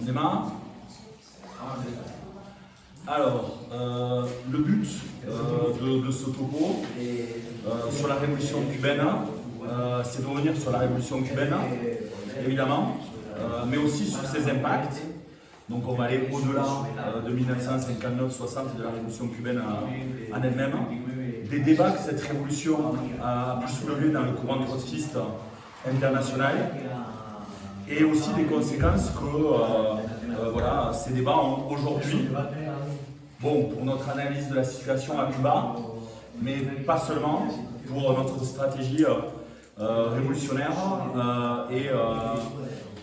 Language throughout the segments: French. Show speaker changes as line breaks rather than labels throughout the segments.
On démarre. Alors, le but de ce topo sur la révolution cubaine, c'est de revenir sur la révolution cubaine, évidemment, mais aussi sur ses impacts. Donc on va aller au-delà de 1959-60 de la révolution cubaine en elle-même. Des débats que cette révolution a pu soulever dans le courant trotskiste international et aussi des conséquences que voilà, ces débats ont aujourd'hui. Bon, pour notre analyse de la situation à Cuba, mais pas seulement, pour notre stratégie révolutionnaire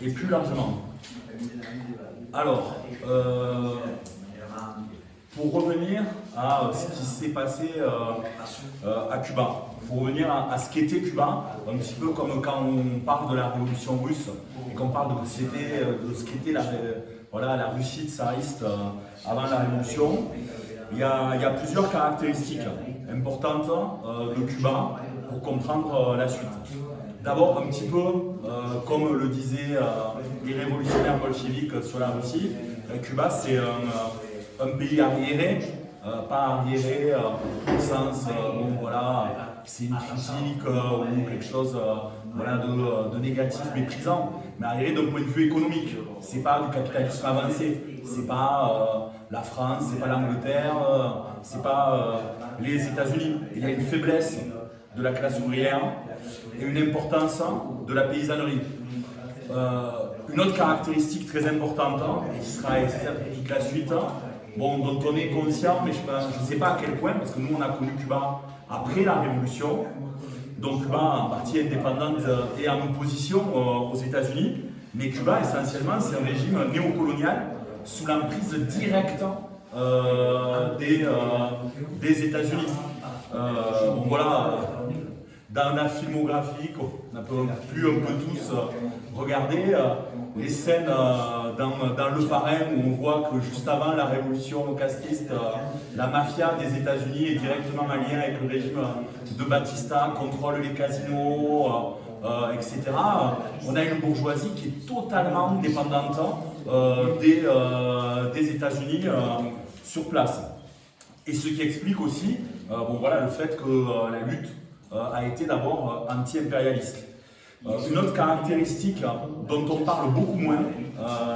et plus largement. Alors, pour revenir à ce qui s'est passé à Cuba, pour revenir à ce qu'était Cuba, un petit peu comme quand on parle de la révolution russe et qu'on parle de ce qu'était la Russie tsariste avant la révolution, il y a plusieurs caractéristiques importantes de Cuba pour comprendre la suite. D'abord, un petit peu comme le disaient les révolutionnaires bolcheviques sur la Russie, Cuba c'est un pays arriéré, pas arriéré au sens où voilà, c'est une critique ou quelque chose de négatif, méprisant, mais arriéré d'un point de vue économique. C'est pas du capitalisme avancé, c'est pas la France, c'est pas l'Angleterre, c'est pas les États-Unis. Il y a une faiblesse de la classe ouvrière et une importance de la paysannerie. Une autre caractéristique très importante, et qui sera nécessaire pour toute la suite, dont on est conscient, mais je ne sais pas à quel point, parce que nous on a connu Cuba après la Révolution, donc Cuba en partie indépendante et en opposition aux États-Unis, mais Cuba essentiellement c'est un régime néocolonial sous l'emprise directe des États-Unis. Voilà, dans la filmographie qu'on a pu un peu tous regarder, les scènes dans Le Parrain où on voit que juste avant la révolution castriste, la mafia des États-Unis est directement en lien avec le régime de Batista, contrôle les casinos, etc. On a une bourgeoisie qui est totalement dépendante des États-Unis sur place. Et ce qui explique aussi le fait que la lutte a été d'abord anti-impérialiste. Une autre caractéristique dont on parle beaucoup moins,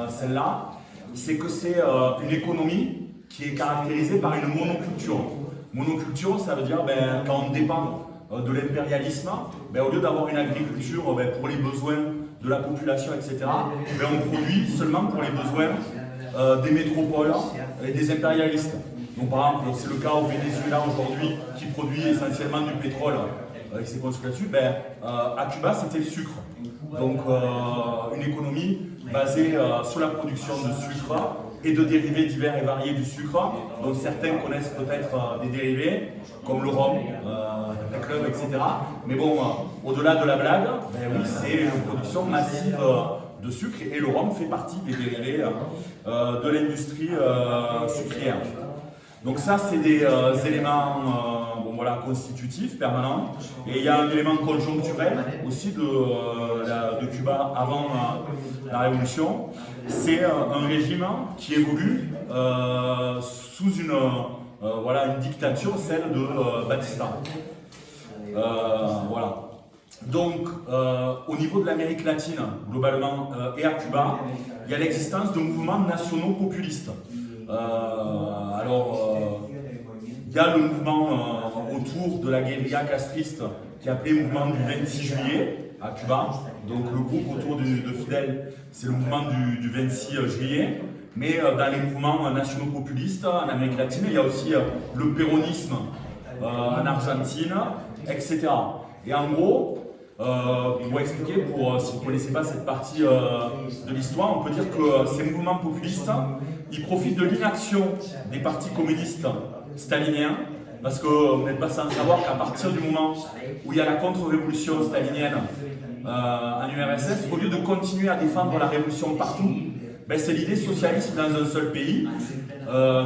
celle-là, c'est que c'est une économie qui est caractérisée par une monoculture. Monoculture, ça veut dire quand on dépend de l'impérialisme, au lieu d'avoir une agriculture pour les besoins de la population, etc., on produit seulement pour les besoins des métropoles et des impérialistes. Donc par exemple, c'est le cas au Venezuela aujourd'hui qui produit essentiellement du pétrole avec ses construits là-dessus. À Cuba, c'était le sucre. Donc une économie basée sur la production de sucre et de dérivés divers et variés du sucre. Donc certains connaissent peut-être des dérivés comme le rhum, la club, etc. Mais bon, au-delà de la blague, oui, c'est une production massive de sucre et le rhum fait partie des dérivés de l'industrie sucrière. Donc ça, c'est des éléments constitutifs, permanents. Et il y a un élément conjoncturel aussi de Cuba avant la Révolution. C'est un régime qui évolue sous une dictature, celle de Batista. Donc, au niveau de l'Amérique latine, globalement, et à Cuba, il y a l'existence de mouvements nationaux populistes. Il y a le mouvement autour de la guérilla castriste qui est appelé mouvement du 26 juillet à Cuba. Donc le groupe autour de Fidel, c'est le mouvement du 26 juillet. Mais dans les mouvements nationaux populistes en Amérique latine, il y a aussi le péronisme en Argentine, etc. Et en gros, pour expliquer, si vous ne connaissez pas cette partie de l'histoire, on peut dire que ces mouvements populistes, ils profitent de l'inaction des partis communistes staliniens, parce que vous n'êtes pas sans savoir qu'à partir du moment où il y a la contre-révolution stalinienne en URSS, au lieu de continuer à défendre la révolution partout, c'est l'idée socialiste dans un seul pays,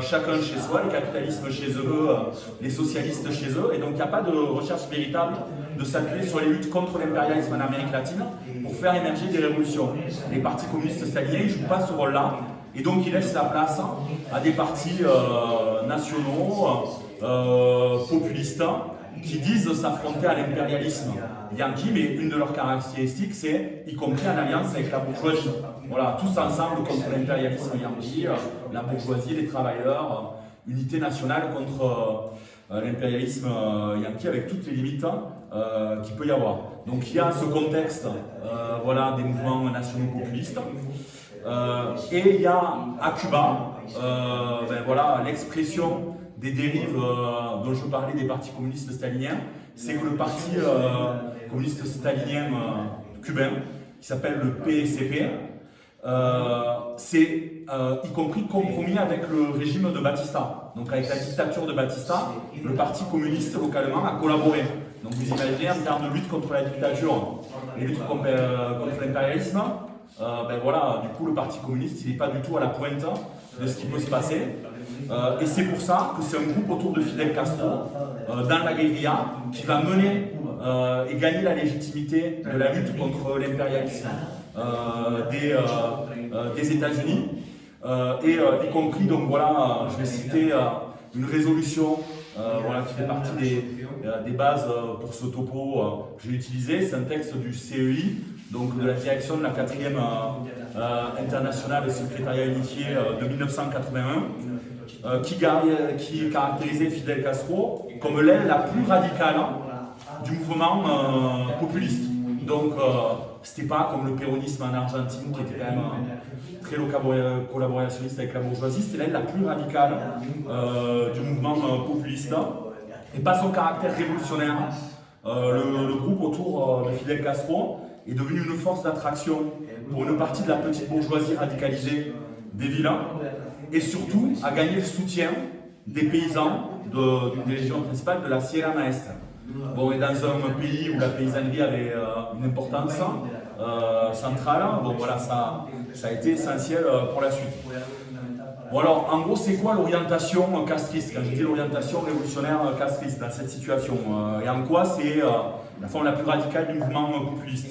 chacun chez soi, le capitalisme chez eux, les socialistes chez eux, et donc il n'y a pas de recherche véritable de s'appuyer sur les luttes contre l'impérialisme en Amérique latine pour faire émerger des révolutions. Les partis communistes staliniens ne jouent pas ce rôle-là, et donc ils laissent la place à des partis nationaux, populistes, qui disent s'affronter à l'impérialisme yankee, mais une de leurs caractéristiques, c'est y compris en alliance avec la bourgeoisie. Voilà, tous ensemble contre l'impérialisme yankee, la bourgeoisie, les travailleurs, unité nationale contre l'impérialisme yankee avec toutes les limites qu'il peut y avoir. Donc il y a ce contexte voilà, des mouvements nationaux populistes. Et il y a à Cuba voilà, l'expression des dérives dont je parlais des partis communistes staliniens, c'est que le parti communiste stalinien cubain, qui s'appelle le PSCP, c'est y compris compromis avec le régime de Batista. Donc avec la dictature de Batista, le parti communiste localement a collaboré. Donc vous imaginez en termes de lutte contre la dictature et lutte contre l'impérialisme, voilà, du coup le parti communiste il n'est pas du tout à la pointe de ce qui peut se passer. Et c'est pour ça que c'est un groupe autour de Fidel Castro, dans la guérilla, qui va mener et gagner la légitimité de la lutte contre l'impérialisme des États-Unis, y compris, donc voilà, je vais citer une résolution voilà, qui fait partie des bases pour ce topo que j'ai utilisé. C'est un texte du CEI, donc de la direction de la 4e internationale et secrétariat unifié de 1981, qui caractérisait Fidel Castro comme l'aile la plus radicale du mouvement populiste. Donc, c'était pas comme le péronisme en Argentine qui était quand même très collaborationniste avec la bourgeoisie, c'était l'aile la plus radicale du mouvement populiste. Et pas son caractère révolutionnaire. Le groupe autour de Fidel Castro est devenu une force d'attraction pour une partie de la petite bourgeoisie radicalisée des villes et surtout a gagné le soutien des paysans d'une des régions principales de la Sierra Maestra. Bon, et dans un pays où la paysannerie avait une importance centrale, bon, voilà, ça a été essentiel pour la suite. Bon alors, en gros, c'est quoi l'orientation castriste? Quand je dis l'orientation révolutionnaire castriste dans cette situation, et en quoi c'est la forme la plus radicale du mouvement populiste?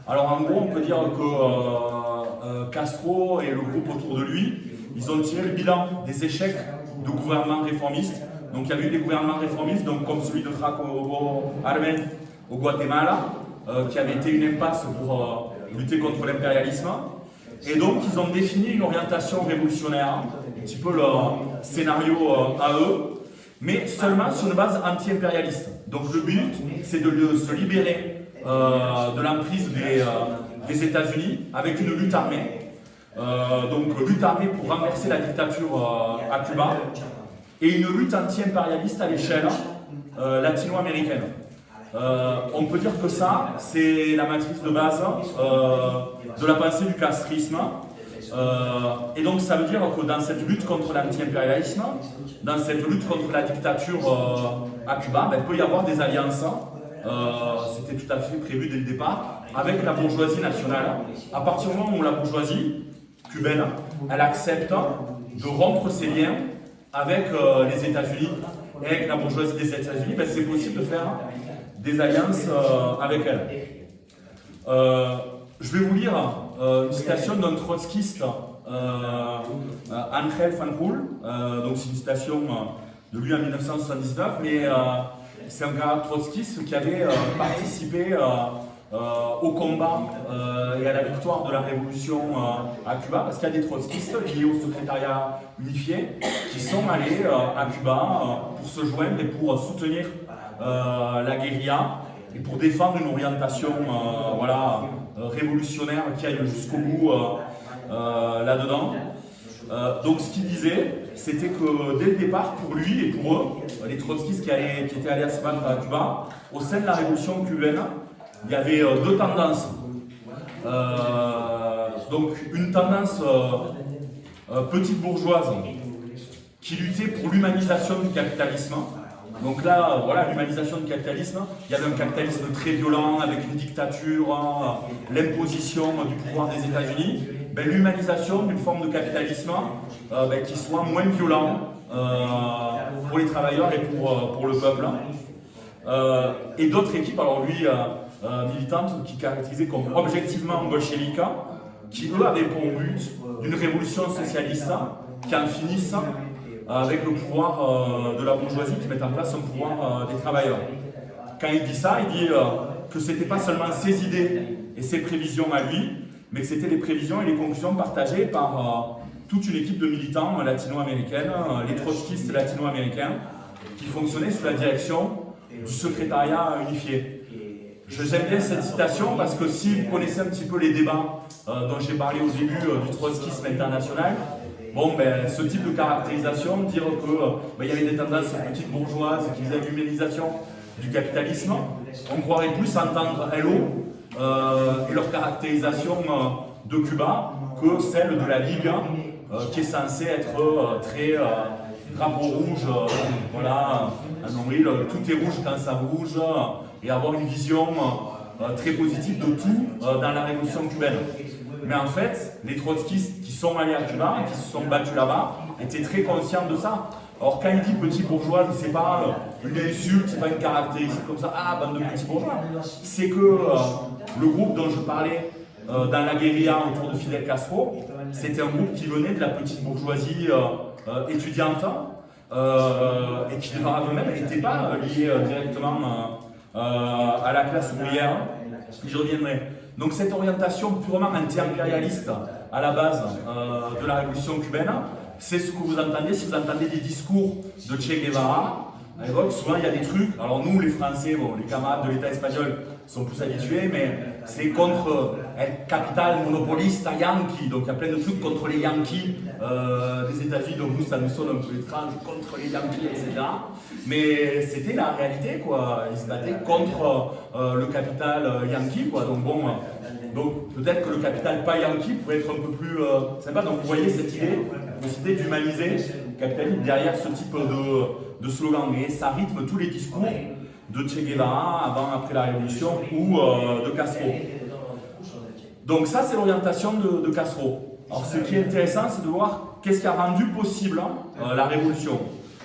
Alors en gros, on peut dire que Castro et le groupe autour de lui, ils ont tiré le bilan des échecs de gouvernements réformistes. Donc il y a eu des gouvernements réformistes, donc, comme celui de Jacobo Arbenz au Guatemala, qui avait été une impasse pour lutter contre l'impérialisme. Et donc ils ont défini une orientation révolutionnaire, un petit peu leur scénario à eux, mais seulement sur une base anti-impérialiste. Donc le but, c'est de se libérer de l'emprise des États-Unis avec une lutte armée. Donc lutte armée pour renverser la dictature à Cuba et une lutte anti-impérialiste à l'échelle latino-américaine. On peut dire que ça, c'est la matrice de base de la pensée du castrisme. Et donc ça veut dire que dans cette lutte contre l'anti-impérialisme, dans cette lutte contre la dictature à Cuba, il peut y avoir des alliances. C'était tout à fait prévu dès le départ, avec la bourgeoisie nationale. À partir du moment où la bourgeoisie cubaine, elle accepte de rompre ses liens avec les États-Unis et avec la bourgeoisie des États-Unis, c'est possible de faire des alliances avec elle. Je vais vous lire une citation d'un trotskiste, Ángel Fanjul, donc c'est une citation de lui en 1979, mais c'est un gars trotskiste qui avait participé au combat et à la victoire de la révolution à Cuba, parce qu'il y a des trotskistes liés au secrétariat unifié qui sont allés à Cuba pour se joindre et pour soutenir la guérilla et pour défendre une orientation voilà, révolutionnaire qui aille jusqu'au bout là-dedans. Donc ce qu'il disait, c'était que dès le départ, pour lui et pour eux, les trotskistes qui étaient allés à se battre à Cuba, au sein de la révolution cubaine, il y avait deux tendances. Donc une tendance petite bourgeoise qui luttait pour l'humanisation du capitalisme. Donc là, voilà, l'humanisation du capitalisme, il y avait un capitalisme très violent avec une dictature, l'imposition du pouvoir des États-Unis. L'humanisation d'une forme de capitalisme qui soit moins violent pour les travailleurs et pour le peuple. et d'autres équipes, alors lui, militantes, qui caractérisaient comme objectivement bolcheviques, qui eux avaient pour but d'une révolution socialiste qui en finisse avec le pouvoir de la bourgeoisie, qui met en place un pouvoir des travailleurs. Quand il dit ça, il dit que ce n'était pas seulement ses idées et ses prévisions à lui, mais que c'était les prévisions et les conclusions partagées par toute une équipe de militants latino-américains, les trotskistes latino-américains, qui fonctionnaient sous la direction du secrétariat unifié. J'aime bien cette citation parce que si vous connaissez un petit peu les débats dont j'ai parlé au début du trotskisme international, bon, ben, ce type de caractérisation, dire qu'il y avait des tendances petites bourgeoises qui faisaient l'humanisation du capitalisme, on croirait plus entendre LO et leur caractérisation de Cuba que celle de la Ligue qui est censée être très drapeau rouge, voilà, un nombril, tout est rouge quand ça bouge, et avoir une vision très positive de tout dans la révolution cubaine. Mais en fait, les trotskistes qui sont allés à Cuba, qui se sont battus là-bas, étaient très conscients de ça. Or, quand il dit petit bourgeois, c'est pas une insulte, c'est pas une caractéristique comme ça, ah, bande de petits bourgeois. C'est que le groupe dont je parlais dans la guérilla autour de Fidel Castro, c'était un groupe qui venait de la petite bourgeoisie étudiante et qui, même, n'était pas lié directement à la classe ouvrière. J'y reviendrai. Donc cette orientation purement anti-impérialiste à la base de la révolution cubaine, c'est ce que vous entendez si vous entendez des discours de Che Guevara. À l'époque, souvent il y a des trucs, alors nous les Français, bon, les camarades de l'État espagnol sont plus habitués, mais c'est contre el capital monopolista yankee, donc il y a plein de trucs contre les Yankees des États-Unis, donc nous ça nous sonne un peu étrange, contre les Yankees, etc. Mais c'était la réalité, quoi. Ils se battaient contre le capital yankee, quoi. Donc bon, donc peut-être que le capital pas yankee pourrait être un peu plus sympa. Donc vous voyez cette idée d'humaniser le capitalisme derrière ce type de slogan. Et ça rythme tous les discours de Che Guevara avant, après la révolution ou de Castro. Donc ça c'est l'orientation de Castro. Alors ce qui est intéressant c'est de voir qu'est-ce qui a rendu possible la révolution.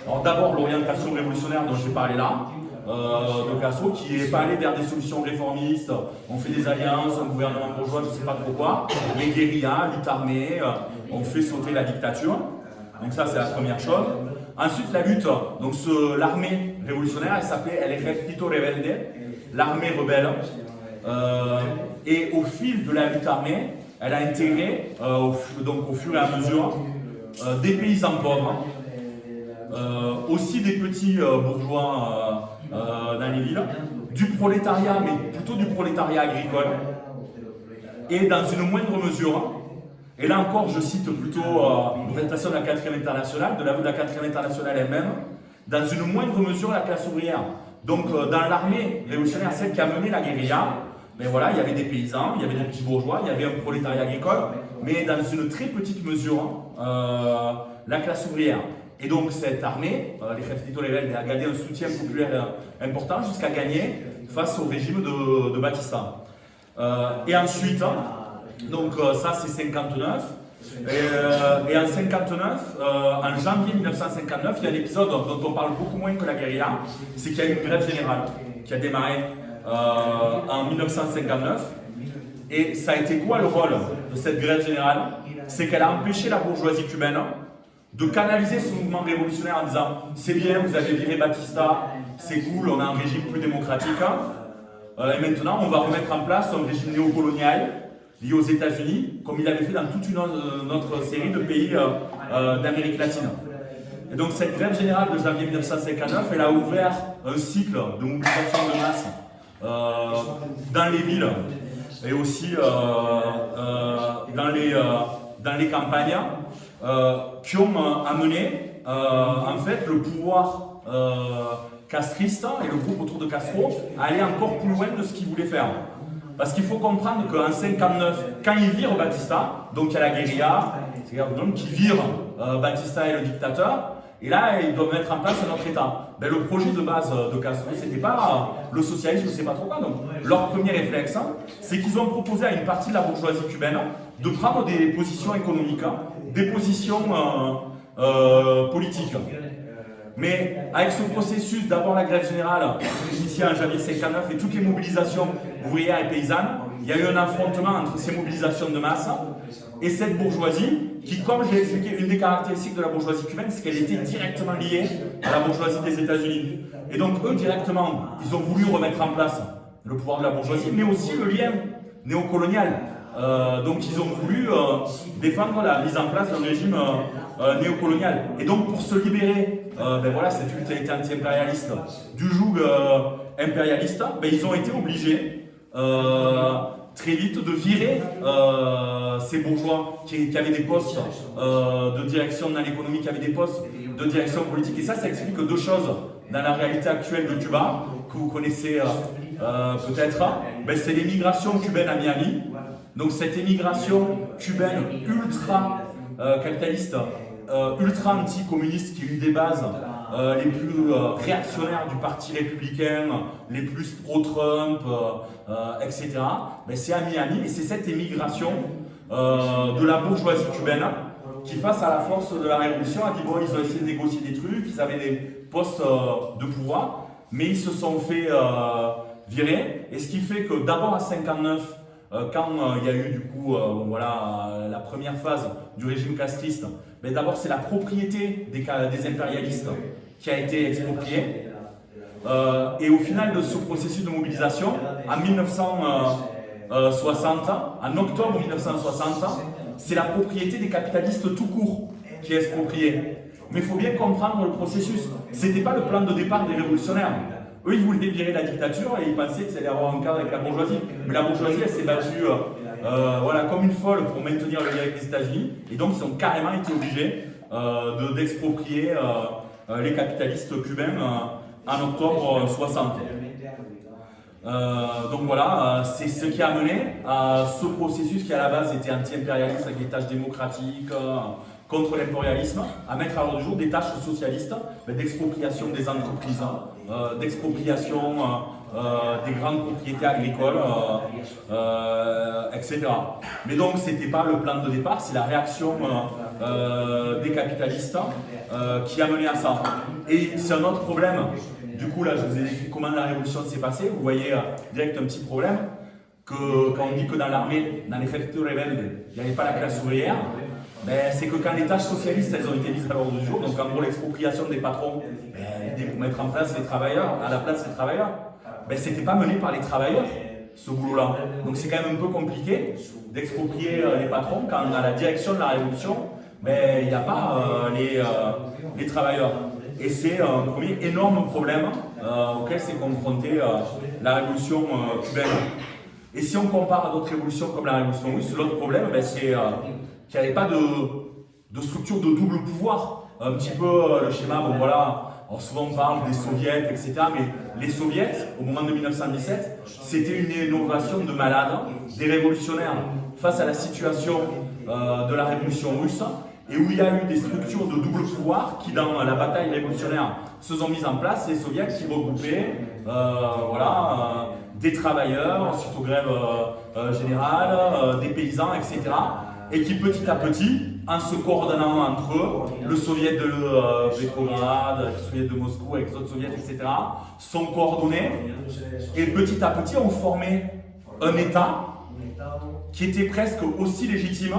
Alors d'abord l'orientation révolutionnaire dont j'ai parlé là, de Castro, qui n'est pas allé vers des solutions réformistes, on fait des alliances, un gouvernement bourgeois, je ne sais pas trop quoi, les guérillas, lutte armée, on fait sauter la dictature. Donc ça c'est la première chose. Ensuite la lutte, donc l'armée révolutionnaire, elle s'appelait El Ejército Rebelde, l'armée rebelle. Et au fil de la lutte armée, elle a intégré, donc au fur et à mesure, des paysans pauvres, aussi des petits bourgeois dans les villes, du prolétariat, mais plutôt du prolétariat agricole, et dans une moindre mesure, et là encore je cite plutôt l'orientation de la 4e internationale, de la 4e internationale elle-même, dans une moindre mesure la classe ouvrière. Donc dans l'armée révolutionnaire, celle qui a mené la guérilla, mais voilà, il y avait des paysans, il y avait des petits bourgeois, il y avait un prolétariat agricole, mais dans une très petite mesure, la classe ouvrière. Et donc cette armée, l'Ejército Rebelde, a gagné un soutien populaire important jusqu'à gagner face au régime de Batista. Et ensuite, donc ça c'est 59, et en 59, en janvier 1959, il y a un épisode dont on parle beaucoup moins que la guérilla, c'est qu'il y a eu une grève générale qui a démarré en 1959. Et ça a été quoi le rôle de cette grève générale? C'est qu'elle a empêché la bourgeoisie cubaine de canaliser ce mouvement révolutionnaire en disant c'est bien, vous avez viré Batista, c'est cool, on a un régime plus démocratique, et maintenant on va remettre en place un régime néocolonial lié aux États-Unis, comme il avait fait dans toute une autre série de pays d'Amérique latine. Et donc cette grève générale de janvier 1959, elle a ouvert un cycle de mobilisation de masse dans les villes et aussi dans les campagnes, qui ont amené en fait le pouvoir castriste et le groupe autour de Castro à aller encore plus loin de ce qu'ils voulaient faire. Parce qu'il faut comprendre qu'en 59, quand ils virent Batista, donc il y a la guérilla, qui vire Batista et le dictateur, et là ils doivent mettre en place un autre État. Ben, le projet de base de Castro, c'était pas le socialisme, je ne sais pas trop quoi. Donc leur premier réflexe, c'est qu'ils ont proposé à une partie de la bourgeoisie cubaine de prendre des positions économiques, des positions politiques. Mais avec ce processus, d'abord la grève générale, initiée en janvier 59, et toutes les mobilisations ouvrières et paysannes, il y a eu un affrontement entre ces mobilisations de masse et cette bourgeoisie qui, comme je l'ai expliqué, une des caractéristiques de la bourgeoisie cubaine, c'est qu'elle était directement liée à la bourgeoisie des États-Unis. Et donc eux, directement, ils ont voulu remettre en place le pouvoir de la bourgeoisie, mais aussi le lien néocolonial. Donc ils ont voulu défendre la mise en place d'un régime néocolonial. Et donc pour se libérer, voilà, cette lutte a été anti-impérialiste du joug impérialiste, ils ont été obligés très vite de virer ces bourgeois qui avaient des postes de direction dans l'économie, qui avaient des postes de direction politique. Et ça explique deux choses dans la réalité actuelle de Cuba, que vous connaissez peut-être. C'est l'émigration cubaine à Miami. Donc cette émigration cubaine ultra capitaliste, ultra anticommuniste, qui est une des bases les plus réactionnaires du parti républicain, les plus pro-Trump, etc. C'est à Miami, et c'est cette émigration de la bourgeoisie cubaine qui, face à la force de la révolution, a dit bon, ils ont essayé de négocier des trucs, ils avaient des postes de pouvoir, mais ils se sont fait virer. Et ce qui fait que d'abord à 59, quand il y a eu du coup la première phase du régime castriste, d'abord c'est la propriété des impérialistes qui a été expropriée. Et au final de ce processus de mobilisation, en 1960, en octobre 1960, c'est la propriété des capitalistes tout court qui est expropriée. Mais il faut bien comprendre le processus. Ce n'était pas le plan de départ des révolutionnaires. Eux, ils voulaient virer la dictature et ils pensaient que ça allait avoir un cadre avec la bourgeoisie. Mais la bourgeoisie, elle s'est battue comme une folle pour maintenir le lien avec les États-Unis. Et donc, ils ont carrément été obligés d'exproprier les capitalistes cubains en octobre 60. Donc voilà, c'est ce qui a mené à ce processus qui à la base était anti-impérialiste avec des tâches démocratiques, contre l'impérialisme, à mettre à l'ordre du jour des tâches socialistes, d'expropriation des entreprises, d'expropriation des grandes propriétés agricoles, etc. Mais donc ce n'était pas le plan de départ, c'est la réaction des capitalistes qui a mené à ça. Et c'est un autre problème. Du coup, là, je vous ai décrit comment la révolution s'est passée. Vous voyez direct un petit problème, que quand on dit que dans l'armée, dans les Ejército Rebelde, il n'y avait pas la classe ouvrière, c'est que quand les tâches socialistes elles ont été mises à l'ordre du jour, donc en gros l'expropriation des patrons, pour mettre en place les travailleurs, à la place des travailleurs, c'était pas mené par les travailleurs, ce boulot-là. Donc c'est quand même un peu compliqué d'exproprier les patrons quand à la direction de la révolution, il n'y a pas les travailleurs. Et c'est un premier énorme problème auquel s'est confrontée la révolution cubaine. Et si on compare à d'autres révolutions comme la révolution russe, l'autre problème, c'est qu'il n'y avait pas de structure de double pouvoir. Un petit peu le schéma, alors souvent on parle des soviets, etc. Mais les soviets, au moment de 1917, c'était une innovation de malades, des révolutionnaires face à la situation de la révolution russe, et où il y a eu des structures de double pouvoir qui, dans la bataille révolutionnaire, se sont mises en place, les soviets qui regroupaient des travailleurs, ensuite aux grèves générales, des paysans, etc. Et qui petit à petit, en se coordonnant entre eux, le soviet de Petrograd, le soviet de Moscou avec les autres soviets, etc., sont coordonnés et petit à petit ont formé un État qui était presque aussi légitime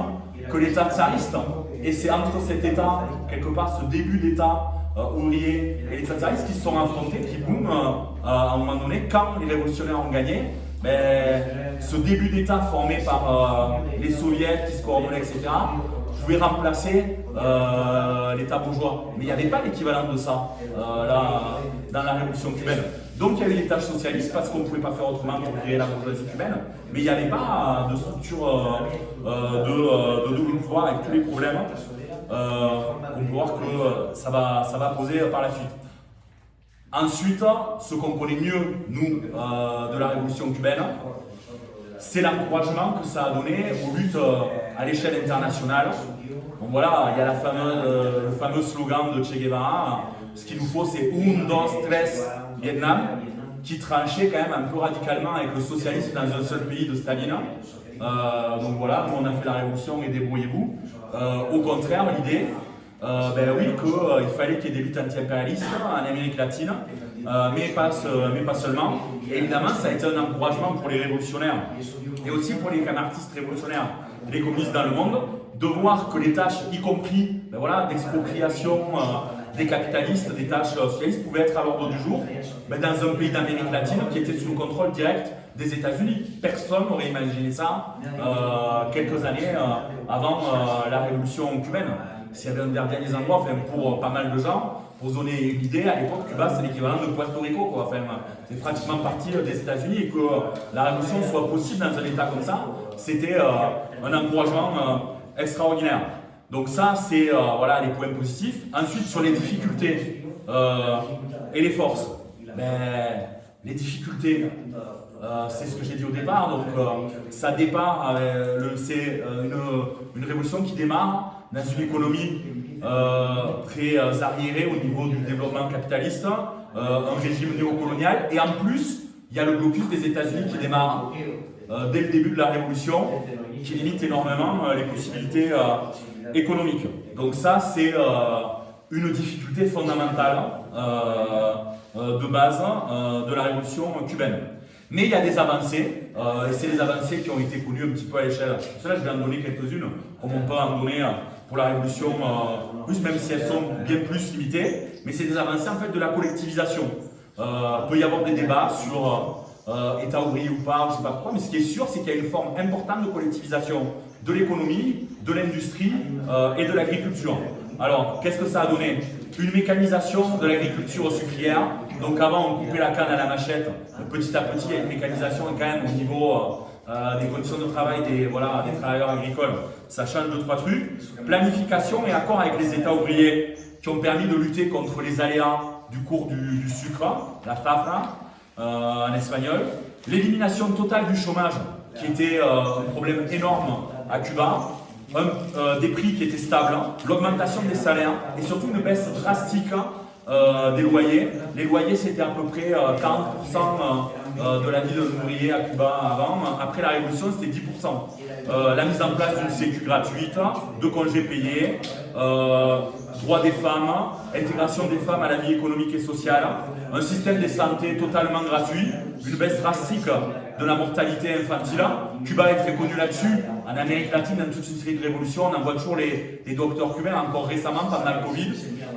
que l'État tsariste. Et c'est entre cet État, quelque part ce début d'État ouvrier et l'État tsariste qui se sont affrontés, qui boum, à un moment donné, quand les révolutionnaires ont gagné, ce début d'État formé par les soviets qui se coordonnaient, etc., pouvait remplacer l'État bourgeois. Mais il n'y avait pas l'équivalent de ça dans la révolution cubaine. Donc il y avait les tâches socialistes parce qu'on ne pouvait pas faire autrement pour créer la bourgeoisie cubaine, mais il n'y avait pas de structure de double pouvoir avec tous les problèmes qu'on peut voir que ça va poser par la suite. Ensuite, ce qu'on connaît mieux, nous, de la révolution cubaine, c'est l'encouragement que ça a donné aux luttes à l'échelle internationale. Donc voilà, il y a le fameux slogan de Che Guevara, ce qu'il nous faut c'est un, dos, tres, Vietnam, qui tranchait quand même un peu radicalement avec le socialisme dans un seul pays de Staline. Donc voilà, nous on a fait la révolution et débrouillez-vous. Au contraire, l'idée, Ben oui, qu'il fallait qu'il y ait des luttes anti-impérialistes en Amérique latine, mais pas seulement. Et évidemment, ça a été un encouragement pour les révolutionnaires et aussi pour les anarchistes révolutionnaires, les communistes dans le monde, de voir que les tâches, y compris ben voilà, d'expropriation des capitalistes, des tâches socialistes, pouvaient être à l'ordre du jour ben dans un pays d'Amérique latine qui était sous le contrôle direct des États-Unis. Personne n'aurait imaginé ça quelques années avant la révolution cubaine. S'il y avait un des derniers endroits, enfin, pour pas mal de gens, pour se donner une idée, à l'époque, Cuba, c'est l'équivalent de Puerto Rico, quoi. Enfin, c'est pratiquement partie des États-Unis et que la révolution soit possible dans un État comme ça, c'était un encouragement extraordinaire. Donc ça, c'est voilà, les points positifs. Ensuite, sur les difficultés et les forces. Ben, les difficultés, c'est ce que j'ai dit au départ. Donc ça démarre, c'est une révolution qui démarre dans une économie très arriérée au niveau du développement capitaliste, un régime néocolonial, et en plus, il y a le blocus des États-Unis qui démarre dès le début de la révolution, qui limite énormément les possibilités économiques. Donc ça, c'est une difficulté fondamentale de base de la révolution cubaine. Mais il y a des avancées, et c'est des avancées qui ont été connues un petit peu à l'échelle. Pour cela, je vais en donner quelques-unes, comme on peut en donner pour la révolution russe, même si elles sont bien plus limitées. Mais c'est des avancées en fait de la collectivisation. Il peut y avoir des débats sur État ouvrier ou pas, je ne sais pas pourquoi, mais ce qui est sûr, c'est qu'il y a une forme importante de collectivisation de l'économie, de l'industrie et de l'agriculture. Alors, qu'est-ce que ça a donné? Une mécanisation de l'agriculture sucrière. Donc avant, on coupait la canne à la machette. Petit à petit, il y a une mécanisation quand même au niveau des conditions de travail des travailleurs agricoles. Ça change 2-3 trucs. Planification et accord avec les États ouvriers qui ont permis de lutter contre les aléas du cours du sucre, la fafra en espagnol. L'élimination totale du chômage, qui était un problème énorme à Cuba. Des prix qui étaient stables, l'augmentation des salaires et surtout une baisse drastique des loyers. Les loyers, c'était à peu près 40% de la vie de l'ouvrier à Cuba avant. Après la révolution, c'était 10%. La mise en place d'une sécu gratuite, de congés payés, droits des femmes, intégration des femmes à la vie économique et sociale, un système de santé totalement gratuit, une baisse drastique de la mortalité infantile. Cuba est très connu là-dessus. En Amérique latine, dans toute une série de révolutions, on en voit toujours les docteurs cubains. Encore récemment, pendant le Covid,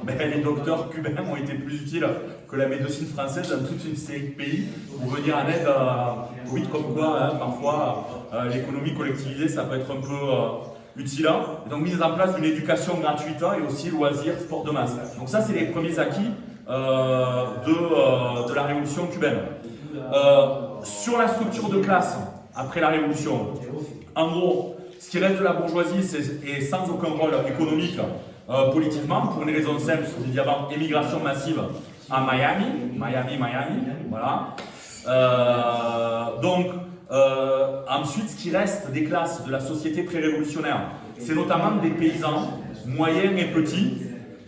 les docteurs cubains ont été plus utiles que la médecine française dans toute une série de pays pour venir en aide au Covid, comme quoi parfois l'économie collectivisée, ça peut être un peu utile. Et donc mise en place d'une éducation gratuite et aussi loisirs, sport de masse. Donc ça, c'est les premiers acquis de la révolution cubaine. Sur la structure de classe, après la révolution, en gros, ce qui reste de la bourgeoisie est sans aucun rôle économique politiquement, pour une raison simple, ce que j'ai dit avant, émigration massive à Miami, voilà. Donc, ensuite, ce qui reste des classes de la société pré-révolutionnaire, c'est notamment des paysans moyens et petits.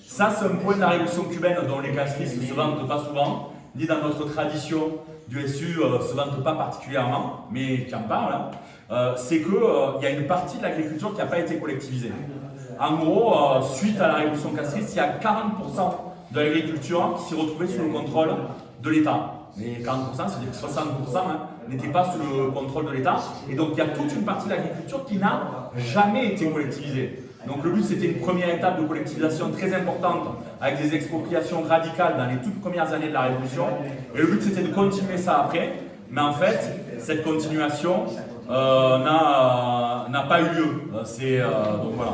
Ça, c'est un point de la révolution cubaine dont les castristes ne se vantent pas souvent, ni dans notre tradition du SU ne se vantent pas particulièrement, mais qui en parlent, c'est qu'il y a une partie de l'agriculture qui n'a pas été collectivisée. En gros, suite à la révolution castriste, il y a 40% de l'agriculture qui s'est retrouvée sous le contrôle de l'État. Mais 40%, c'est-à-dire que 60% n'étaient pas sous le contrôle de l'État. Et donc, il y a toute une partie de l'agriculture qui n'a jamais été collectivisée. Donc, le but, c'était une première étape de collectivisation très importante avec des expropriations radicales dans les toutes premières années de la Révolution. Et le but, c'était de continuer ça après. Mais en fait, cette continuation n'a pas eu lieu. Donc, voilà.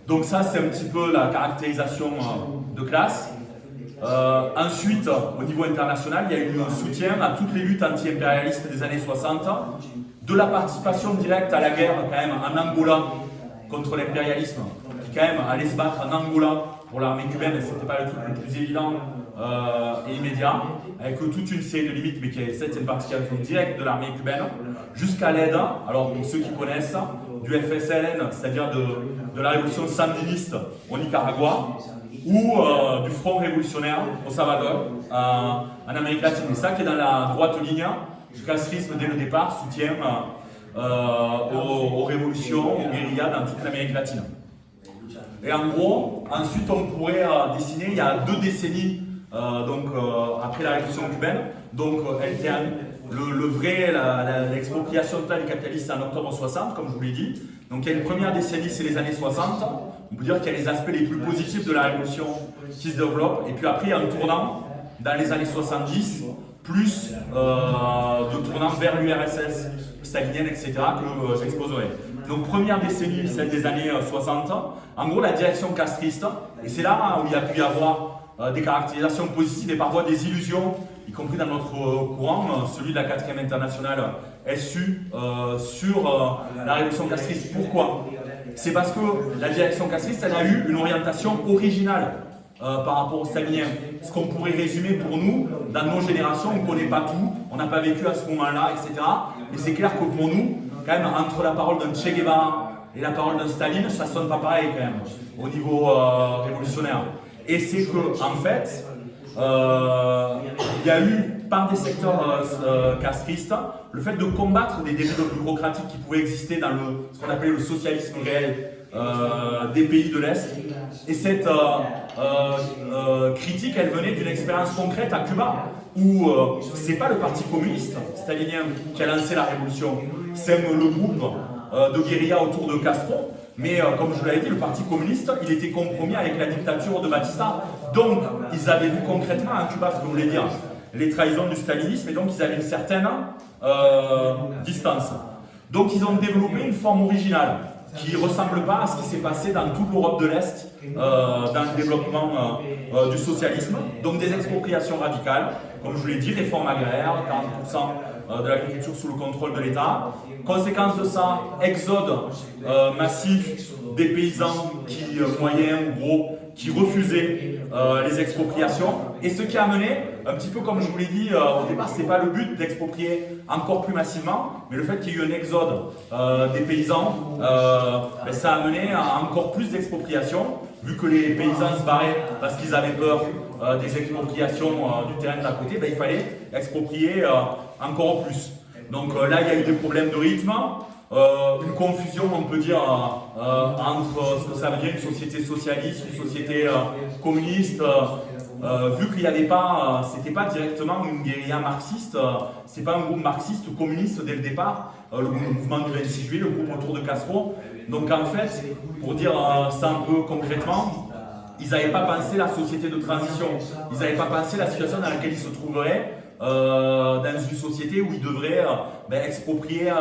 Donc ça, c'est un petit peu la caractérisation de classe. Ensuite, au niveau international, il y a eu un soutien à toutes les luttes anti-impérialistes des années 60, de la participation directe à la guerre quand même en Angola contre l'impérialisme, qui quand même allait se battre en Angola pour l'armée cubaine, et ce n'était pas le truc le plus évident et immédiat, avec toute une série de limites, mais qui est une participation directe de l'armée cubaine, jusqu'à l'aide, alors pour ceux qui connaissent, du FSLN, c'est-à-dire de la révolution sandiniste au Nicaragua, ou du Front révolutionnaire au Salvador, en Amérique latine. Et ça qui est dans la droite ligne du castrisme dès le départ, soutien aux révolutions, aux guérillas dans toute l'Amérique latine. Et en gros, ensuite on pourrait dessiner, il y a 2 décennies après la révolution cubaine, donc LTM, l'expropriation totale du capitalisme c'est en octobre 60, comme je vous l'ai dit. Donc il y a une première décennie, c'est les années 60. On peut dire qu'il y a les aspects les plus positifs de la révolution qui se développent. Et puis après, il y a un tournant dans les années 70, plus de tournant vers l'URSS stalinienne, etc., que j'exposerai. Donc première décennie, celle des années 60. En gros, la direction castriste, et c'est là où il y a pu y avoir des caractérisations positives et parfois des illusions, y compris dans notre courant, celui de la 4e internationale SU, sur la révolution castriste. Pourquoi? C'est parce que la direction castriste, elle a eu une orientation originale par rapport au stalinien. Ce qu'on pourrait résumer pour nous, dans nos générations, on ne connaît pas tout, on n'a pas vécu à ce moment-là, etc. Et c'est clair que pour nous, quand même, entre la parole d'un Che Guevara et la parole d'un Staline, ça ne sonne pas pareil quand même, au niveau révolutionnaire. Et c'est que, en fait, il y a eu, par des secteurs castristes, le fait de combattre des dérives bureaucratiques qui pouvaient exister dans ce qu'on appelait le socialisme réel des pays de l'Est. Et cette critique, elle venait d'une expérience concrète à Cuba, où c'est pas le parti communiste stalinien qui a lancé la révolution, c'est le groupe de guérilla autour de Castro. Mais comme je vous l'avais dit, le parti communiste, il était compromis avec la dictature de Batista. Donc, ils avaient vu concrètement à Cuba, ce que je voulais dire, les trahisons du stalinisme, et donc ils avaient une certaine distance. Donc, ils ont développé une forme originale qui ne ressemble pas à ce qui s'est passé dans toute l'Europe de l'Est dans le développement du socialisme. Donc, des expropriations radicales, comme je vous l'ai dit, réforme agraire, 40% de l'agriculture sous le contrôle de l'État. Conséquence de ça, exode massif des paysans moyens ou gros qui refusaient les expropriations. Et ce qui a amené, un petit peu comme je vous l'ai dit au départ, ce n'était pas le but d'exproprier encore plus massivement, mais le fait qu'il y ait eu un exode des paysans, ça a amené à encore plus d'expropriations, vu que les paysans se barraient parce qu'ils avaient peur des expropriations du terrain d'à côté, il fallait exproprier encore plus. Donc là, il y a eu des problèmes de rythme, une confusion, on peut dire, entre ce que ça veut dire une société socialiste, une société communiste, vu qu'il n'y avait pas, c'était pas directement une guérilla marxiste, c'est pas un groupe marxiste ou communiste dès le départ, le mouvement du 26 juillet, le groupe autour de Castro. Donc en fait, pour dire ça un peu concrètement, ils n'avaient pas pensé la société de transition, ils n'avaient pas pensé la situation dans laquelle ils se trouveraient dans une société où ils devraient exproprier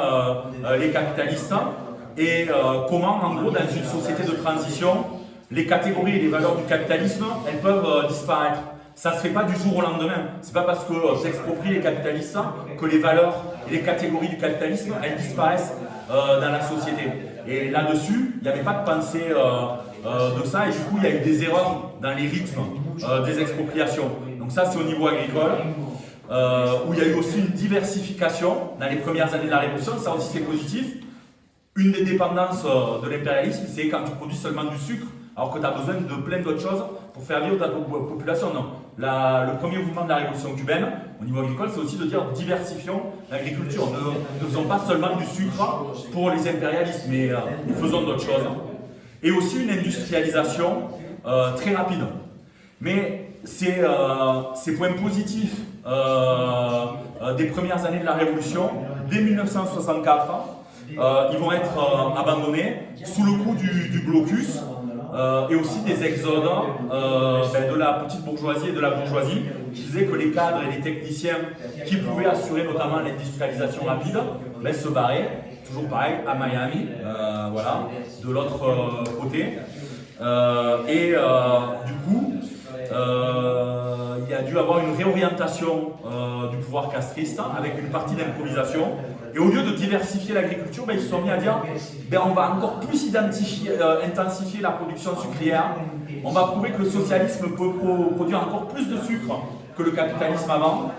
les capitalistes et comment en gros dans une société de transition les catégories et les valeurs du capitalisme elles peuvent disparaître. Ça ne se fait pas du jour au lendemain. C'est pas parce que j'exproprie les capitalistes que les valeurs et les catégories du capitalisme elles disparaissent dans la société. Et là-dessus, il n'y avait pas de pensée de ça et du coup il y a eu des erreurs dans les rythmes des expropriations. Donc ça c'est au niveau agricole. Où il y a eu aussi une diversification dans les premières années de la Révolution, ça aussi c'est positif. Une des dépendances de l'impérialisme, c'est quand tu produis seulement du sucre, alors que tu as besoin de plein d'autres choses pour faire vivre ta population. Non. Le premier mouvement de la Révolution cubaine, au niveau agricole, c'est aussi de dire diversifions l'agriculture. Ne faisons pas seulement du sucre pour les impérialistes, mais nous faisons d'autres choses. Et aussi une industrialisation très rapide. Mais ces points positifs des premières années de la Révolution, dès 1964, ils vont être abandonnés sous le coup du blocus et aussi des exodes de la petite bourgeoisie et de la bourgeoisie qui faisaient que les cadres et les techniciens qui pouvaient assurer notamment l'industrialisation rapide se barraient, toujours pareil, à Miami, voilà, de l'autre côté. Du coup, il y a dû avoir une réorientation du pouvoir castriste avec une partie d'improvisation. Et au lieu de diversifier l'agriculture, ils se sont mis à dire on va encore plus intensifier la production sucrière. On va prouver que le socialisme peut produire encore plus de sucre que le capitalisme avant.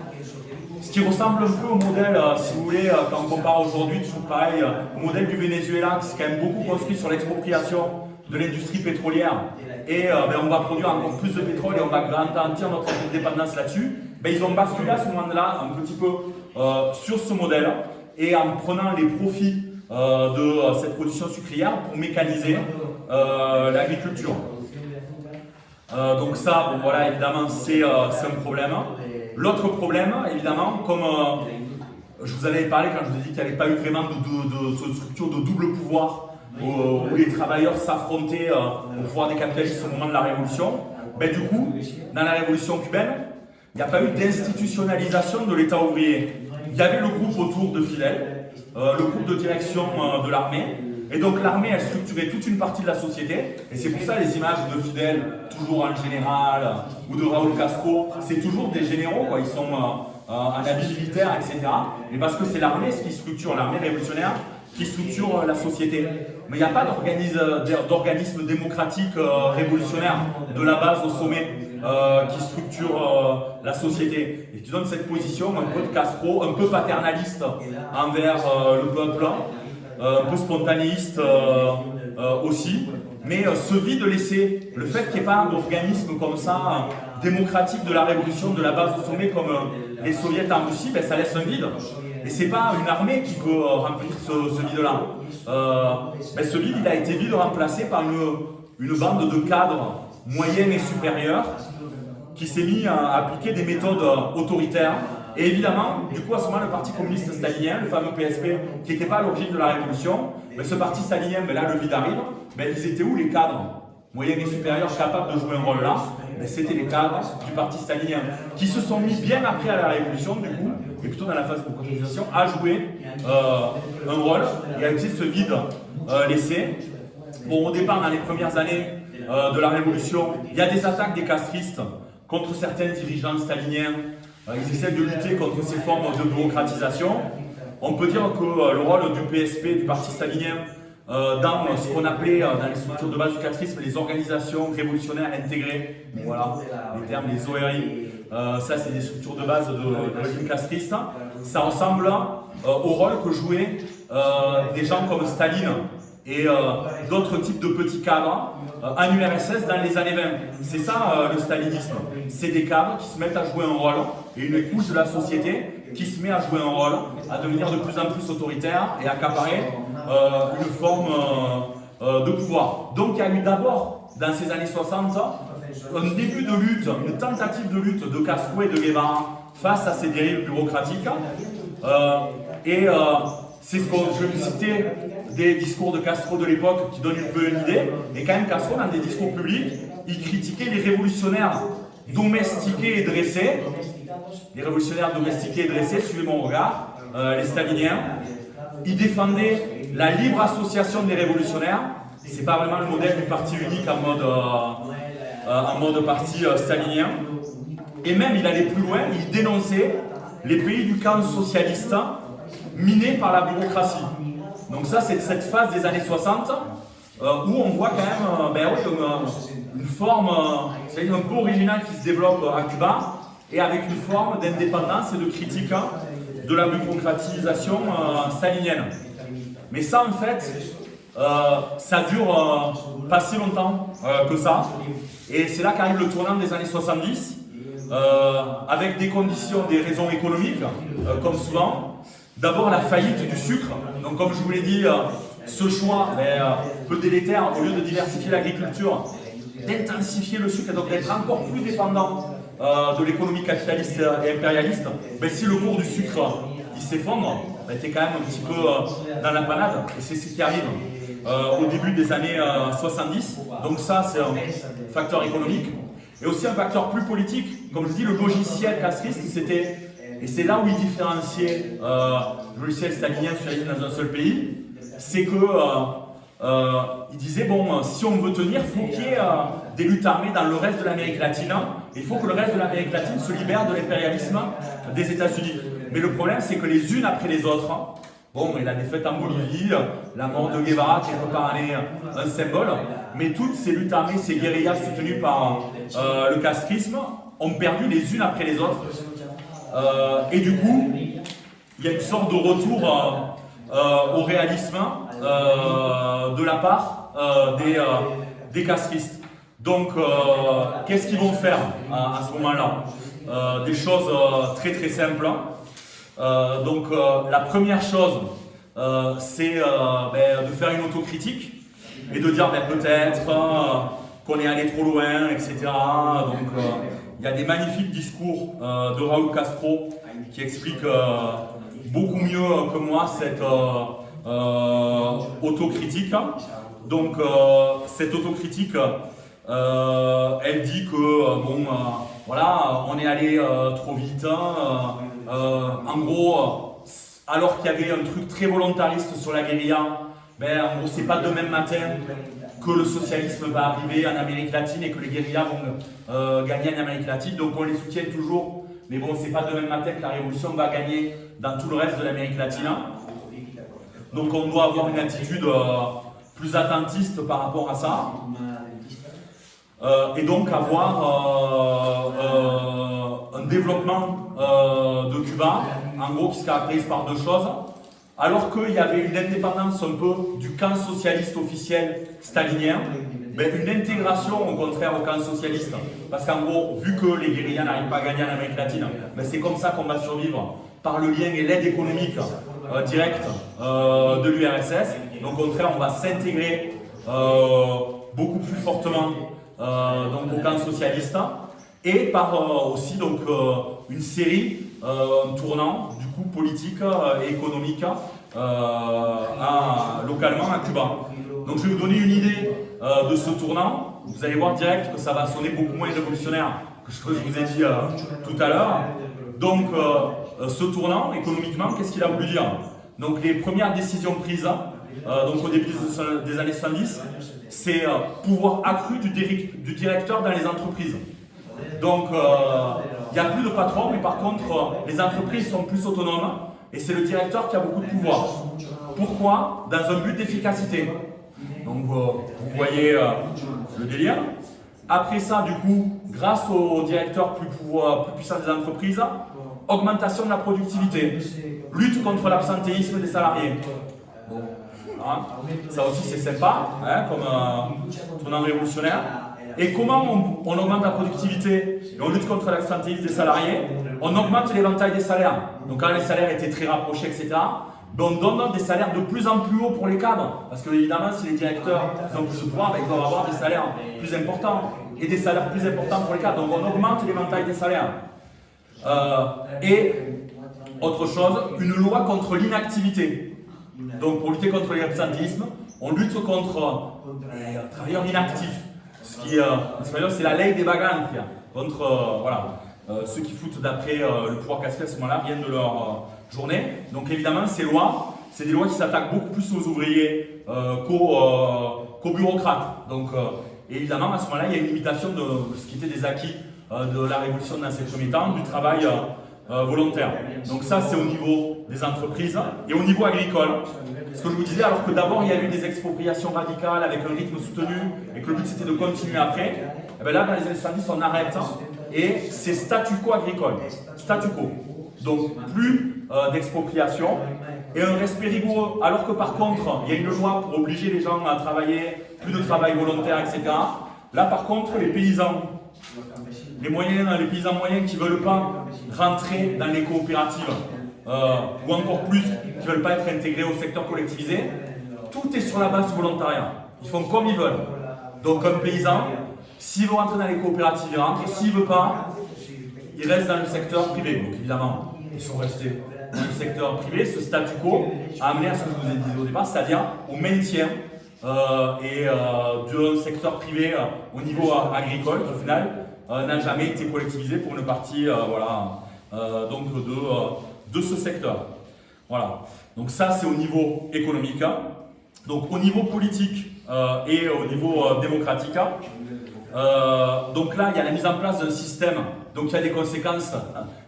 Ce qui ressemble un peu au modèle, si vous voulez, quand on compare aujourd'hui, toujours pareil, au modèle du Venezuela, qui s'est quand même beaucoup construit sur l'expropriation de l'industrie pétrolière. Et on va produire encore plus de pétrole et on va garantir notre indépendance là-dessus. Ils ont basculé à ce moment-là un petit peu sur ce modèle et en prenant les profits de cette production sucrière pour mécaniser l'agriculture. Donc ça, bon, voilà, évidemment, c'est un problème. L'autre problème, évidemment, comme je vous avais parlé quand je vous ai dit qu'il n'y avait pas eu vraiment de structure de double pouvoir où les travailleurs s'affrontaient au pouvoir des capitalistes au moment de la Révolution, ben, du coup, dans la Révolution cubaine, il n'y a pas eu d'institutionnalisation de l'État ouvrier. Il y avait le groupe autour de Fidel, le groupe de direction de l'armée, et donc l'armée, elle structurait toute une partie de la société, et c'est pour ça les images de Fidel, toujours en général, ou de Raúl Castro, c'est toujours des généraux, quoi. Ils sont en habit militaire, etc. Mais parce que c'est l'armée qui structure, l'armée révolutionnaire, qui structure la société. Mais il n'y a pas d'organisme démocratique révolutionnaire de la base au sommet qui structure la société et qui donne cette position un peu de Castro, un peu paternaliste envers le peuple, un peu spontanéiste aussi. Mais ce vide laissé, le fait qu'il n'y ait pas d'organisme comme ça, démocratique de la révolution de la base au sommet comme les soviets en Russie, ben, ça laisse un vide. Et ce n'est pas une armée qui peut remplir ce vide-là. Ben, ce vide, il a été vite remplacé par une bande de cadres moyens et supérieurs qui s'est mis à appliquer des méthodes autoritaires. Et évidemment, du coup, à ce moment, le Parti communiste stalinien, le fameux PSP, qui n'était pas à l'origine de la révolution, ben, ce parti stalinien, ben, là, le vide arrive, ben, ils étaient où les cadres moyens et supérieurs capables de jouer un rôle là? Ben, c'était les cadres du Parti stalinien, qui se sont mis bien après à la révolution, du coup, et plutôt dans la phase de contestation, à jouer un rôle et à utiliser ce vide laissé. Bon, au départ, dans les premières années de la révolution, il y a des attaques des castristes contre certains dirigeants staliniens. Ils essaient de lutter contre ces formes de bureaucratisation. On peut dire que le rôle du PSP, du Parti stalinien, dans ce qu'on appelait dans les structures de base du castrisme les organisations révolutionnaires intégrées, voilà, les termes, les ORI, ça c'est des structures de base de régime castriste, ça ressemble au rôle que jouaient des gens comme Staline et d'autres types de petits cadres en URSS dans les années 20. C'est ça le stalinisme, c'est des cadres qui se mettent à jouer un rôle et une couche de la société qui se met à jouer un rôle, à devenir de plus en plus autoritaire et à accaparer une forme de pouvoir. Donc il y a eu d'abord, dans ces années 60, un début de lutte, une tentative de lutte de Castro et de Guevara face à ces dérives bureaucratiques. C'est ce que je vais citer des discours de Castro de l'époque qui donnent un peu une idée. Et quand même Castro, dans des discours publics, il critiquait les révolutionnaires domestiqués et dressés. Les révolutionnaires domestiqués et dressés, suivez mon regard, les staliniens. Il défendait la libre association des révolutionnaires. C'est pas vraiment le modèle du parti unique en mode parti stalinien. Et même, il allait plus loin, il dénonçait les pays du camp socialiste minés par la bureaucratie. Donc ça, c'est cette phase des années 60 où on voit quand même une forme un peu originale qui se développe à Cuba et avec une forme d'indépendance et de critique de la bureaucratisation stalinienne. Mais ça, en fait, ça dure pas si longtemps que ça. Et c'est là qu'arrive le tournant des années 70, avec des conditions, des raisons économiques, comme souvent. D'abord, la faillite du sucre. Donc, comme je vous l'ai dit, ce choix peu délétère, au lieu de diversifier l'agriculture, d'intensifier le sucre et donc d'être encore plus dépendant de l'économie capitaliste et impérialiste. Ben, si le cours du sucre il s'effondre, ben, tu es quand même un petit peu dans la panade. Et c'est ce qui arrive au début des années 70. Donc ça, c'est un facteur économique. Et aussi un facteur plus politique. Comme je dis, le logiciel castriste, c'était... Et c'est là où il différenciait le logiciel stalinien socialiste dans un seul pays. C'est que il disait, bon, si on veut tenir, il faut qu'il y ait des luttes armées dans le reste de l'Amérique latine. Et il faut que le reste de l'Amérique latine se libère de l'impérialisme des États-Unis. Mais le problème, c'est que les unes après les autres, bon, et la défaite en Bolivie, la mort de Guevara, qui est par année un symbole, mais toutes ces luttes armées, ces guérillas soutenues par le castrisme, ont perdu les unes après les autres. Et du coup, il y a une sorte de retour au réalisme de la part des castristes. Donc, qu'est-ce qu'ils vont faire à ce moment-là? Des choses très très simples. Donc, la première chose, c'est de faire une autocritique. et de dire ben, peut-être qu'on est allé trop loin, etc. Donc il y a des magnifiques discours de Raúl Castro qui expliquent beaucoup mieux que moi cette autocritique. Donc cette autocritique, elle dit que bon, voilà, on est allé trop vite. En gros, alors qu'il y avait un truc très volontariste sur la guérilla, ben, en gros, c'est pas demain matin que le socialisme va arriver en Amérique latine et que les guérillas vont gagner en Amérique latine. Donc on les soutient toujours, mais bon, c'est pas demain matin que la révolution va gagner dans tout le reste de l'Amérique latine. Donc on doit avoir une attitude plus attentiste par rapport à ça. Et donc avoir un développement de Cuba, en gros, qui se caractérise par deux choses. Alors qu'il y avait une indépendance un peu du camp socialiste officiel stalinien, mais une intégration au contraire au camp socialiste. Parce qu'en gros, vu que les guérillas n'arrivent pas à gagner en Amérique latine, ben c'est comme ça qu'on va survivre, par le lien et l'aide économique directe de l'URSS. Donc au contraire, on va s'intégrer beaucoup plus fortement donc au camp socialiste, et par aussi donc, une série, un tournant du coup politique et économique localement à Cuba. Donc je vais vous donner une idée de ce tournant. Vous allez voir direct que ça va sonner beaucoup moins révolutionnaire que ce que je vous ai dit tout à l'heure. Donc ce tournant économiquement, qu'est-ce qu'il a voulu dire? Donc les premières décisions prises donc au début des années 70, c'est pouvoir accru du directeur dans les entreprises. Donc il n'y a plus de patron, mais par contre les entreprises sont plus autonomes et c'est le directeur qui a beaucoup de pouvoir. Pourquoi? Dans un but d'efficacité. Donc vous voyez le délire. Après ça, du coup, grâce au directeur plus puissant des entreprises, augmentation de la productivité, lutte contre l'absentéisme des salariés. Bon, hein, ça aussi c'est sympa, hein, comme tournant révolutionnaire. Et comment on augmente la productivité et on lutte contre l'absentéisme des salariés? On augmente l'éventail des salaires. Donc quand les salaires étaient très rapprochés, etc., on donne des salaires de plus en plus hauts pour les cadres. Parce que évidemment, si les directeurs ont plus de pouvoir, ben, ils doivent avoir des salaires plus importants et des salaires plus importants pour les cadres. Donc on augmente l'éventail des salaires. Et autre chose, une loi contre l'inactivité. Donc pour lutter contre l'absentéisme, on lutte contre les travailleurs inactifs. Ce qui en espagnol, c'est la ley de vagancia, contre voilà, ceux qui foutent d'après le pouvoir cassé à ce moment-là, viennent de leur journée. Donc évidemment, ces lois, c'est des lois qui s'attaquent beaucoup plus aux ouvriers qu'aux bureaucrates. Donc évidemment, à ce moment-là, il y a une limitation de ce qui était des acquis de la révolution dans ces premiers temps, du travail volontaire. Donc ça, c'est au niveau des entreprises et au niveau agricole. Ce que je vous disais, alors que d'abord il y a eu des expropriations radicales avec un rythme soutenu et que le but c'était de continuer après, et bien là dans les années 70 on arrête et c'est statu quo agricole. Statu quo. Donc plus d'expropriation et un respect rigoureux. Alors que par contre il y a une loi pour obliger les gens à travailler, plus de travail volontaire, etc. Là par contre les paysans, les paysans moyens qui ne veulent pas rentrer dans les coopératives, ou encore plus, qui ne veulent pas être intégrés au secteur collectivisé, tout est sur la base du volontariat. Ils font comme ils veulent. Donc un paysan, s'il veut rentrer dans les coopératives, il rentre, et s'il ne veut pas, il reste dans le secteur privé. Donc évidemment, ils sont restés dans le secteur privé. Ce statu quo a amené à ce que je vous ai dit au départ, c'est-à-dire au maintien du secteur privé au niveau agricole, qui au final n'a jamais été collectivisé pour une partie donc de ce secteur. Voilà. Donc ça c'est au niveau économique. Donc au niveau politique et au niveau démocratique. Donc là il y a la mise en place d'un système, donc il y a des conséquences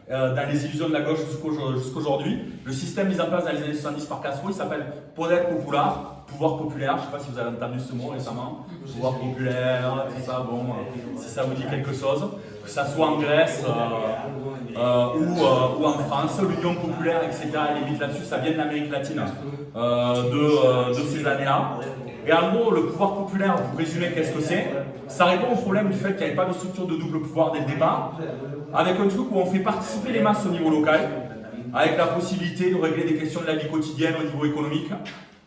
dans les illusions de la gauche jusqu'aujourd'hui. Le système mis en place dans les années 70 par Castro, il s'appelle Poder Popular, pouvoir populaire. Je ne sais pas si vous avez entendu ce mot récemment. Pouvoir populaire, tout ça, bon, si ça vous dit quelque chose. Que ça soit en Grèce ou en France, l'Union populaire, etc. Et limite là-dessus, ça vient de l'Amérique latine de ces années-là. Et en gros, le pouvoir populaire, pour résumer, qu'est-ce que c'est? Ça répond au problème du fait qu'il n'y avait pas de structure de double pouvoir dès le départ, avec un truc où on fait participer les masses au niveau local, avec la possibilité de régler des questions de la vie quotidienne au niveau économique,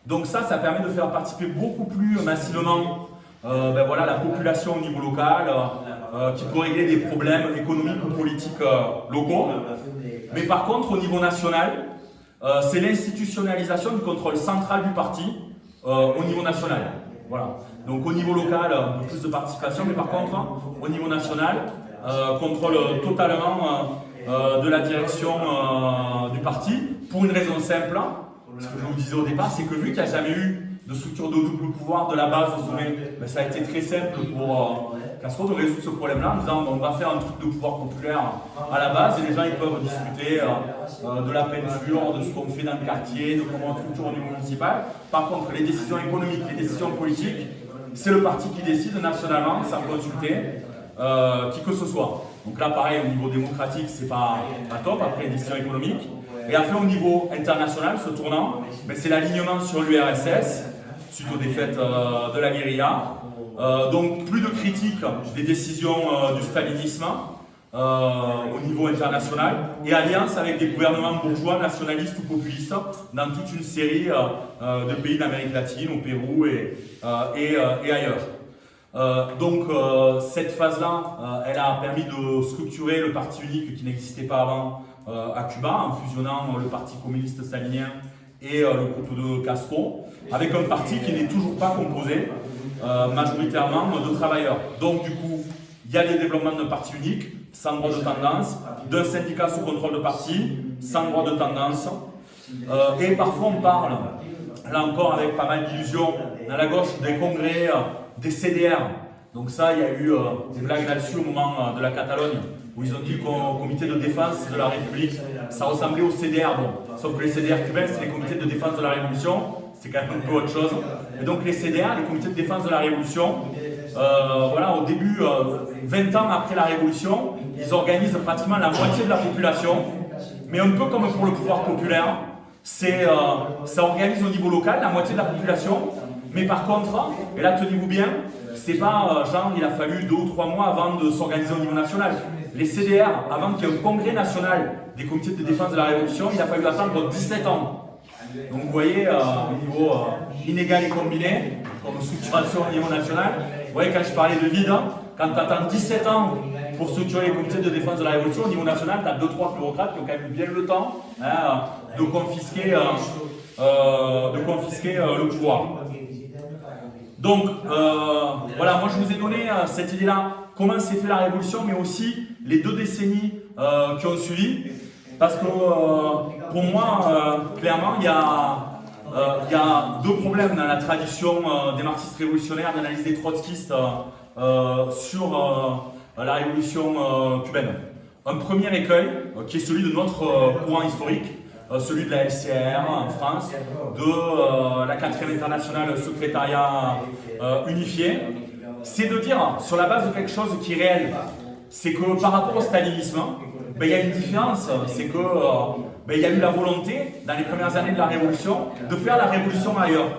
Donc ça permet de faire participer beaucoup plus massivement voilà, la population au niveau local, qui peut régler des problèmes économiques ou politiques locaux. Mais par contre, au niveau national, c'est l'institutionnalisation du contrôle central du parti au niveau national. Voilà. Donc au niveau local, un peu plus de participation, mais par contre, au niveau national, contrôle totalement de la direction du parti, pour une raison simple, ce que je vous disais au départ, c'est que vu qu'il n'y a jamais eu de structure de double pouvoir de la base au sommet, ben ça a été très simple pour Castro de résoudre ce problème-là en disant on va faire un truc de pouvoir populaire à la base et les gens ils peuvent discuter de la peinture, de ce qu'on fait dans le quartier, de comment on structure au niveau municipal. Par contre, les décisions économiques, les décisions politiques, c'est le parti qui décide nationalement sans consulter qui que ce soit. Donc là, pareil, au niveau démocratique, c'est pas top, après les décisions économiques. Et enfin, au niveau international, ce tournant, ben, c'est l'alignement sur l'URSS, suite aux défaites de la guérilla. Donc, plus de critiques des décisions du stalinisme au niveau international, et alliance avec des gouvernements bourgeois, nationalistes ou populistes, dans toute une série de pays d'Amérique latine, au Pérou et ailleurs. Donc cette phase-là, elle a permis de structurer le parti unique qui n'existait pas avant à Cuba, en fusionnant le parti communiste stalinien et le groupe de Castro, avec un parti qui n'est toujours pas composé majoritairement de travailleurs. Donc du coup, il y a des développements d'un parti unique, sans droit de tendance, d'un syndicat sous contrôle de parti, sans droit de tendance, et parfois on parle, là encore avec pas mal d'illusions, dans la gauche, des congrès, des CDR. Donc ça, il y a eu des blagues là-dessus au moment de la Catalogne, où ils ont dit qu'au comité de défense de la République, ça ressemblait au CDR. Bon, sauf que les CDR cubains, c'est les comités de défense de la Révolution, c'est quand même un peu autre chose. Et donc les CDR, les comités de défense de la Révolution, voilà, au début, 20 ans après la Révolution, ils organisent pratiquement la moitié de la population, mais un peu comme pour le pouvoir populaire, ça organise au niveau local la moitié de la population, mais par contre, et là tenez-vous bien, c'est pas genre il a fallu 2 ou 3 mois avant de s'organiser au niveau national. Les CDR, avant qu'il y ait un congrès national des comités de défense de la Révolution, il a fallu attendre 17 ans. Donc vous voyez, au niveau inégal et combiné, comme structuration au niveau national, vous voyez quand je parlais de vide, quand tu attends 17 ans pour structurer les comités de défense de la Révolution, au niveau national, tu as 2-3 bureaucrates qui ont quand même eu bien le temps de confisquer le pouvoir. Donc, voilà, moi je vous ai donné cette idée-là, comment s'est fait la Révolution, mais aussi les 2 décennies qui ont suivi. Parce que pour moi, clairement, il y a 2 problèmes dans la tradition des marxistes révolutionnaires, d'analyse des trotskistes sur la révolution cubaine. Un premier écueil, qui est celui de notre courant historique, celui de la LCR en France, de la 4e internationale secrétariat unifié, c'est de dire, sur la base de quelque chose qui est réel, c'est que par rapport au stalinisme, ben, il y a une différence, c'est que ben, il y a eu la volonté, dans les premières années de la Révolution, de faire la révolution ailleurs.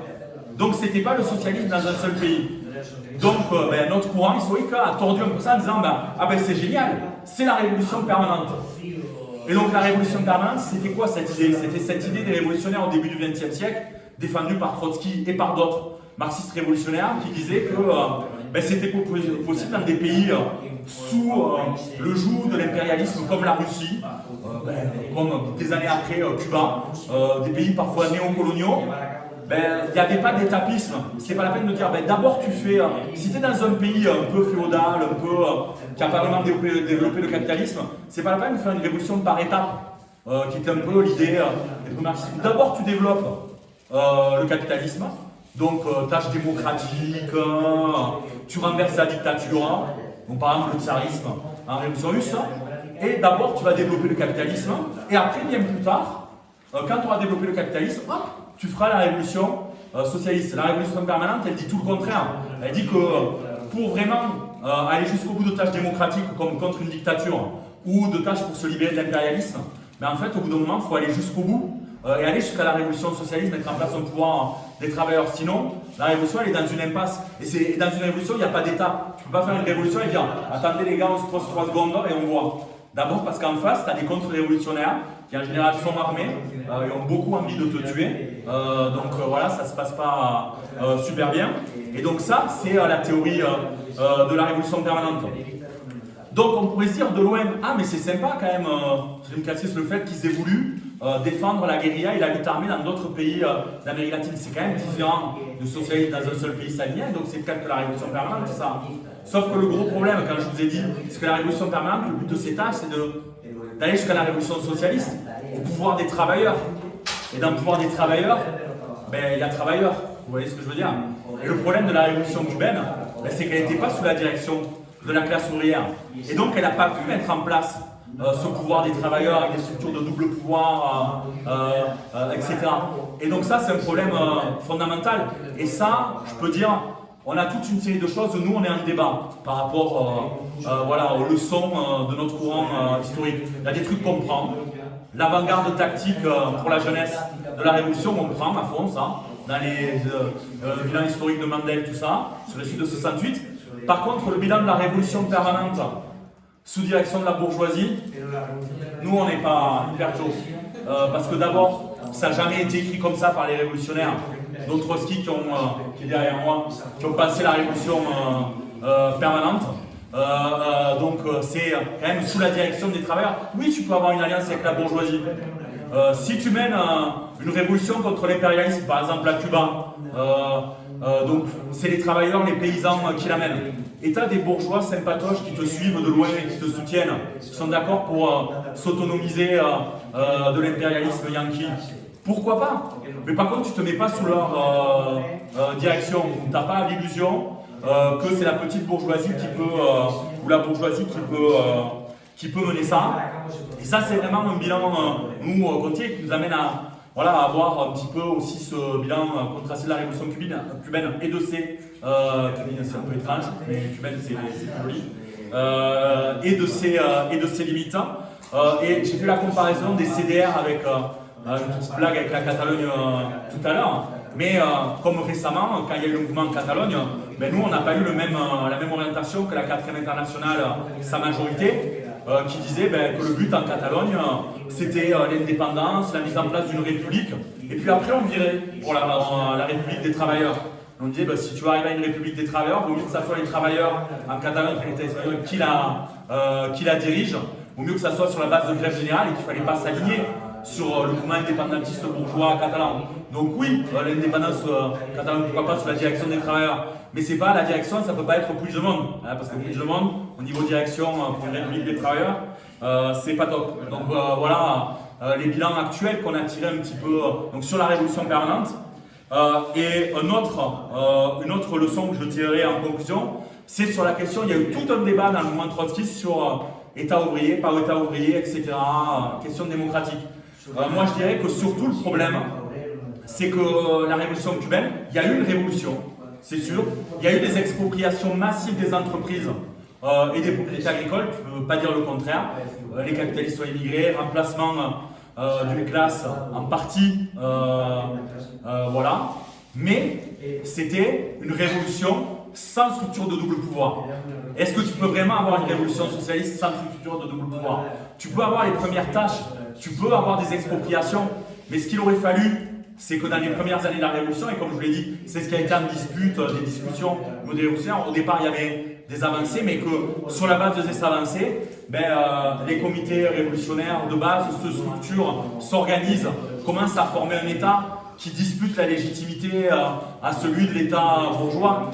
Donc ce n'était pas le socialisme dans un seul pays. Donc ben, notre courant historique a tordu un peu ça en disant ah ben c'est génial, c'est la révolution permanente. Et donc la révolution permanente, c'était quoi cette idée? C'était cette idée des révolutionnaires au début du XXe siècle, défendue par Trotsky et par d'autres marxistes révolutionnaires qui disaient que ben, c'était possible dans des pays sous le joug de l'impérialisme comme la Russie, comme des années après Cuba, des pays parfois néocoloniaux. Ben, il n'y avait pas d'étapisme. C'est pas la peine de dire d'abord tu fais. Si tu es dans un pays un peu féodal, un peu qui n'a pas vraiment développé le capitalisme, c'est pas la peine de faire une révolution par étapes, qui était un peu l'idée des marxistes. D'abord tu développes le capitalisme, donc tâche démocratique, tu renverses la dictature, donc par exemple le tsarisme en révolution russe, et d'abord tu vas développer le capitalisme, et après bien plus tard, quand tu auras développé le capitalisme, hop, tu feras la révolution socialiste. La révolution permanente, elle dit tout le contraire. Elle dit que pour vraiment aller jusqu'au bout de tâches démocratiques comme contre une dictature ou de tâches pour se libérer de l'impérialisme, mais en fait, au bout d'un moment, il faut aller jusqu'au bout et aller jusqu'à la révolution socialiste, mettre en place un pouvoir des travailleurs. Sinon, la révolution, elle est dans une impasse. Et dans une révolution, il n'y a pas d'état. Tu ne peux pas faire une révolution et dire attendez les gars, on se pose 3 secondes et on voit. D'abord parce qu'en face, tu as des contre-révolutionnaires qui en général sont armés et ont beaucoup envie de te tuer. Donc voilà, ça ne se passe pas super bien. Et donc ça, c'est la théorie de la révolution permanente. Donc on pourrait se dire de l'OM, ah mais c'est sympa quand même, je vais me casser sur le fait qu'ils aient voulu défendre la guérilla et la lutte armée dans d'autres pays d'Amérique latine. C'est quand même différent de socialisme dans un seul pays salinien, donc c'est peut-être que la révolution permanente, c'est ça. Sauf que le gros problème, quand je vous ai dit, c'est que la révolution permanente, le but de ces tâches, c'est d'aller jusqu'à la révolution socialiste, au pouvoir des travailleurs. Et dans le pouvoir des travailleurs, ben, il y a travailleurs, vous voyez ce que je veux dire. Et le problème de la révolution cubaine, ben, c'est qu'elle n'était pas sous la direction de la classe ouvrière. Et donc elle n'a pas pu mettre en place ce pouvoir des travailleurs avec des structures de double pouvoir, etc. Et donc ça, c'est un problème fondamental. Et ça, je peux dire, on a toute une série de choses, nous on est en débat par rapport voilà, aux leçons de notre courant historique. Il y a des trucs qu'on prend. L'avant-garde tactique pour la jeunesse de la Révolution, on prend à fond ça, dans les bilans historiques de Mandel, tout ça, sur le site de 68. Par contre, le bilan de la Révolution permanente, sous direction de la bourgeoisie, nous on n'est pas hyper chaud. Parce que d'abord, ça n'a jamais été écrit comme ça par les révolutionnaires. Donc Trotsky qui est derrière moi, qui ont passé la Révolution permanente. Donc c'est quand même sous la direction des travailleurs. Oui, tu peux avoir une alliance avec la bourgeoisie. Si tu mènes une révolution contre l'impérialisme, par exemple à Cuba, donc c'est les travailleurs, les paysans qui l'amènent. Et tu as des bourgeois sympatoches qui te suivent de loin et qui te soutiennent, qui sont d'accord pour s'autonomiser de l'impérialisme yankee. Pourquoi pas? Mais par contre, tu ne te mets pas sous leur direction. Tu n'as pas l'illusion que c'est la petite bourgeoisie qui peut, ou la bourgeoisie qui peut mener ça. Et ça, c'est vraiment un bilan, nous, Gontier, qui nous amène à, voilà, à avoir un petit peu aussi ce bilan contrasté de la révolution cubaine et de ses, cubaine c'est un peu étrange, mais cubaine c'est plus joli, et de ses limites. Et j'ai fait la comparaison des CDR avec une petite blague avec la Catalogne tout à l'heure. Mais comme récemment, quand il y a eu le mouvement en Catalogne, ben nous on n'a pas eu la même orientation que la 4e internationale, sa majorité, qui disait ben, que le but en Catalogne c'était l'indépendance, la mise en place d'une république, et puis après on virait pour la république des travailleurs. On disait ben, si tu arrives à une république des travailleurs, vaut mieux que ça soit les travailleurs en Catalogne qui la dirigent, vaut mieux que ça soit sur la base de grève générale et qu'il ne fallait pas s'aligner sur le mouvement indépendantiste bourgeois catalan. Donc oui, l'indépendance catalane, pourquoi pas sous la direction des travailleurs, mais c'est pas la direction, ça peut pas être Puigdemont, hein, parce que Puigdemont, au niveau direction pour une république des travailleurs, c'est pas top. Donc voilà les bilans actuels qu'on a tirés un petit peu donc sur la révolution permanente. Et une autre leçon que je tirerai en conclusion, c'est sur la question, il y a eu tout un débat dans le mouvement trotskiste sur État ouvrier, pas État ouvrier, etc., question démocratique. Moi je dirais que surtout le problème, c'est que la révolution cubaine, il y a eu une révolution, c'est sûr, il y a eu des expropriations massives des entreprises et des propriétés agricoles, tu ne peux pas dire le contraire, les capitalistes sont immigrés, remplacement d'une classe en partie, voilà, mais c'était une révolution sans structure de double pouvoir. Est-ce que tu peux vraiment avoir une révolution socialiste sans structure de double pouvoir? Tu peux avoir les premières tâches, tu peux avoir des expropriations, mais ce qu'il aurait fallu, c'est que dans les premières années de la Révolution, et comme je vous l'ai dit, c'est ce qui a été en dispute, des discussions au des révolutionnaires, au départ il y avait des avancées, mais que sur la base de ces avancées, les comités révolutionnaires de base se structurent, s'organisent, commencent à former un État qui dispute la légitimité à celui de l'État bourgeois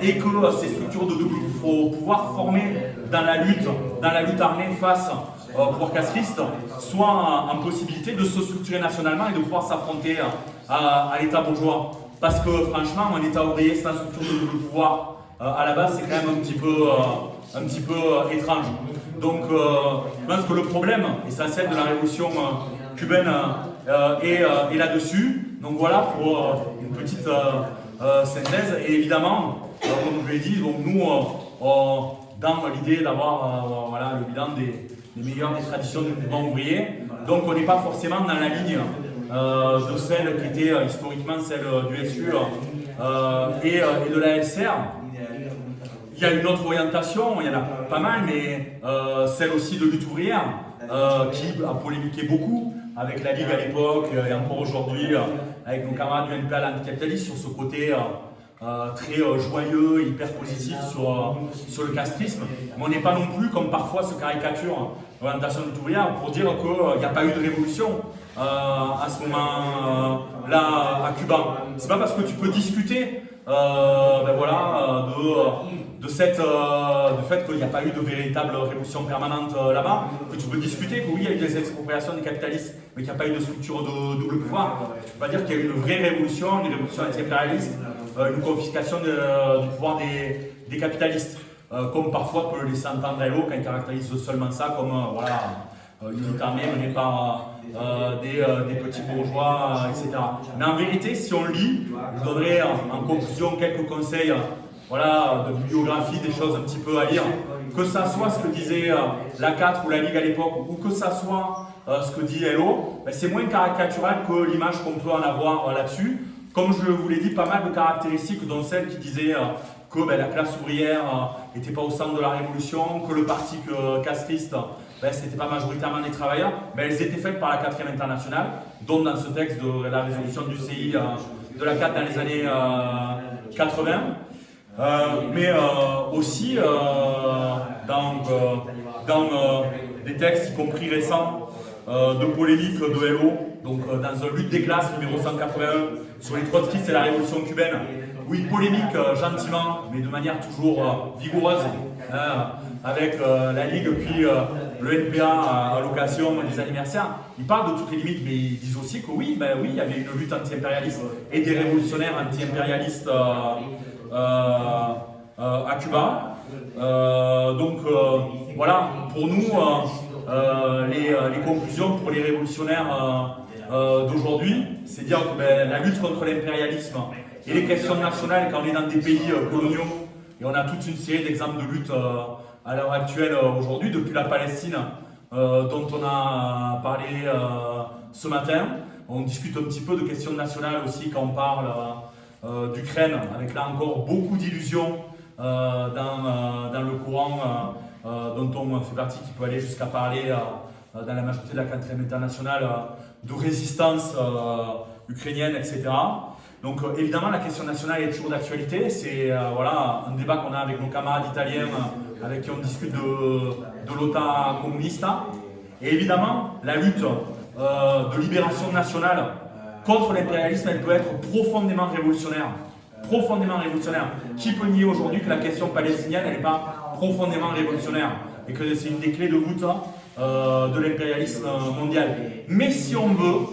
et que ces structures de double pouvoir formées dans la lutte armée face au pouvoir castriste soient en possibilité de se structurer nationalement et de pouvoir s'affronter à l'État bourgeois. Parce que franchement, un État ouvrier sans structure de double pouvoir, à la base, c'est quand même un petit peu étrange. Donc, je pense que le problème essentiel de la révolution cubaine est là-dessus. Donc voilà pour une petite synthèse. Et évidemment, comme je l'ai dit, donc nous, dans l'idée d'avoir voilà, le bilan des meilleures des traditions du mouvement ouvrier, donc on n'est pas forcément dans la ligne de celle qui était historiquement celle du SU et de la LCR. Il y a une autre orientation, il y en a pas mal, mais celle aussi de lutte ouvrière qui a polémiqué beaucoup, avec la Ligue à l'époque et encore aujourd'hui avec nos camarades du NPA l'anticapitaliste sur ce côté très joyeux, hyper positif sur le castrisme. Mais on n'est pas non plus, comme parfois se caricature l'orientation lutte ouvrière, pour dire qu'il n'y a pas eu de révolution à ce moment-là à Cuba. C'est pas parce que tu peux discuter du fait qu'il n'y a pas eu de véritable révolution permanente là-bas, que tu peux discuter que oui, il y a eu des expropriations des capitalistes, mais qu'il n'y a pas eu de structure de double pouvoir. Tu peux pas dire qu'il y a eu une vraie révolution, une révolution anti-impérialiste, une confiscation du pouvoir des capitalistes, comme parfois peut le laisser entendre Hello quand il caractérise seulement ça comme une armée menée par des petits bourgeois, etc. Mais en vérité, si on lit, je donnerai en conclusion quelques conseils de bibliographie, des choses un petit peu à lire, que ça soit ce que disait la 4 ou la Ligue à l'époque, ou que ça soit ce que dit Hello, c'est moins caricatural que l'image qu'on peut en avoir là-dessus. Comme je vous l'ai dit, pas mal de caractéristiques, dont celle qui disait que la classe ouvrière n'était pas au centre de la révolution, que le parti castriste, c'était pas majoritairement des travailleurs, elles étaient faites par la 4e internationale, dont dans ce texte de la résolution du CI de la 4 dans les années 80. Mais aussi dans des textes, y compris récents, de polémique de Hello, donc dans un Lutte des classes numéro 181 sur les trotskistes et la révolution cubaine, où il polémique gentiment, mais de manière toujours vigoureuse, avec la Ligue puis le NPA à l'occasion des anniversaires. Ils parlent de toutes les limites, mais ils disent aussi que oui, il y avait une lutte anti-impérialiste et des révolutionnaires anti-impérialistes à Cuba. Voilà, pour nous, les conclusions pour les révolutionnaires d'aujourd'hui, c'est dire que la lutte contre l'impérialisme et les questions nationales, quand on est dans des pays coloniaux, et on a toute une série d'exemples de lutte à l'heure actuelle aujourd'hui, depuis la Palestine, dont on a parlé ce matin. On discute un petit peu de questions nationales aussi quand on parle d'Ukraine, avec là encore beaucoup d'illusions dans le courant dont on fait partie, qui peut aller jusqu'à parler dans la majorité de la 4e internationale de résistance ukrainienne, etc. Donc évidemment la question nationale est toujours d'actualité, c'est un débat qu'on a avec nos camarades italiens avec qui on discute de l'OTAN communiste. Et évidemment la lutte de libération nationale contre l'impérialisme, elle peut être profondément révolutionnaire. Profondément révolutionnaire. Qui peut nier aujourd'hui que la question palestinienne n'est pas profondément révolutionnaire et que c'est une des clés de voûte de l'impérialisme mondial. Mais si on veut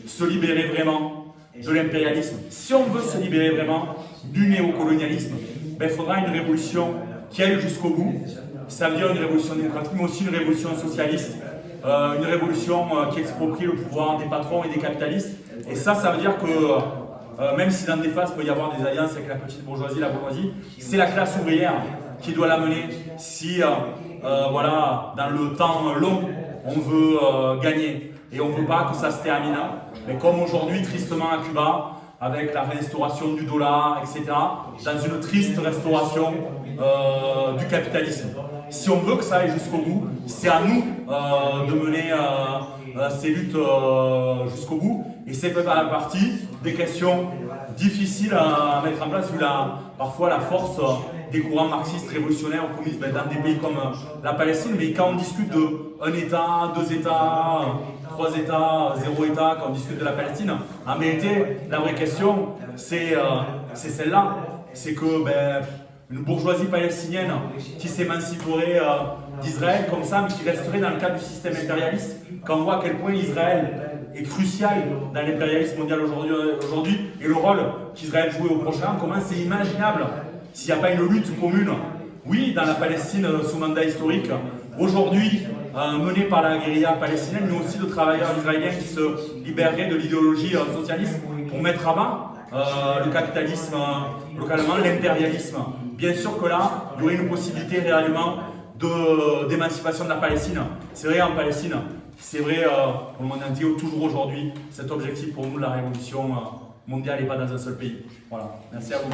se libérer vraiment de l'impérialisme, si on veut se libérer vraiment du néocolonialisme, il faudra une révolution qui aille jusqu'au bout. Ça veut dire une révolution démocratique, mais aussi une révolution socialiste, une révolution qui exproprie le pouvoir des patrons et des capitalistes. Et ça veut dire que même si dans des phases il peut y avoir des alliances avec la petite bourgeoisie, la bourgeoisie, c'est la classe ouvrière qui doit l'amener si, dans le temps long, on veut gagner. Et on ne veut pas que ça se termine. Mais comme aujourd'hui, tristement à Cuba, avec la restauration du dollar, etc., dans une triste restauration du capitalisme. Si on veut que ça aille jusqu'au bout, c'est à nous de mener ces luttes jusqu'au bout. Et c'est fait partie des questions difficiles à mettre en place, vu parfois la force des courants marxistes révolutionnaires ou communistes dans des pays comme la Palestine. Mais quand on discute de 1 État, 2 États, 3 États, 0 État, quand on discute de la Palestine, en vérité, la vraie question, c'est celle-là. C'est que une bourgeoisie palestinienne qui s'émanciperait d'Israël comme ça, mais qui resterait dans le cadre du système impérialiste, quand on voit à quel point Israël est crucial dans l'impérialisme mondial aujourd'hui et le rôle qu'Israël jouait au Proche-Orient, comment c'est imaginable s'il n'y a pas une lutte commune, oui, dans la Palestine sous mandat historique, aujourd'hui menée par la guérilla palestinienne, mais aussi de travailleurs israéliens qui se libéreraient de l'idéologie socialiste pour mettre à bas le capitalisme localement, l'impérialisme. Bien sûr que là, il y aurait une possibilité réellement d'émancipation de la Palestine. C'est vrai en Palestine, c'est vrai au monde entier, toujours aujourd'hui, cet objectif pour nous, la révolution mondiale n'est pas dans un seul pays. Voilà, merci à vous.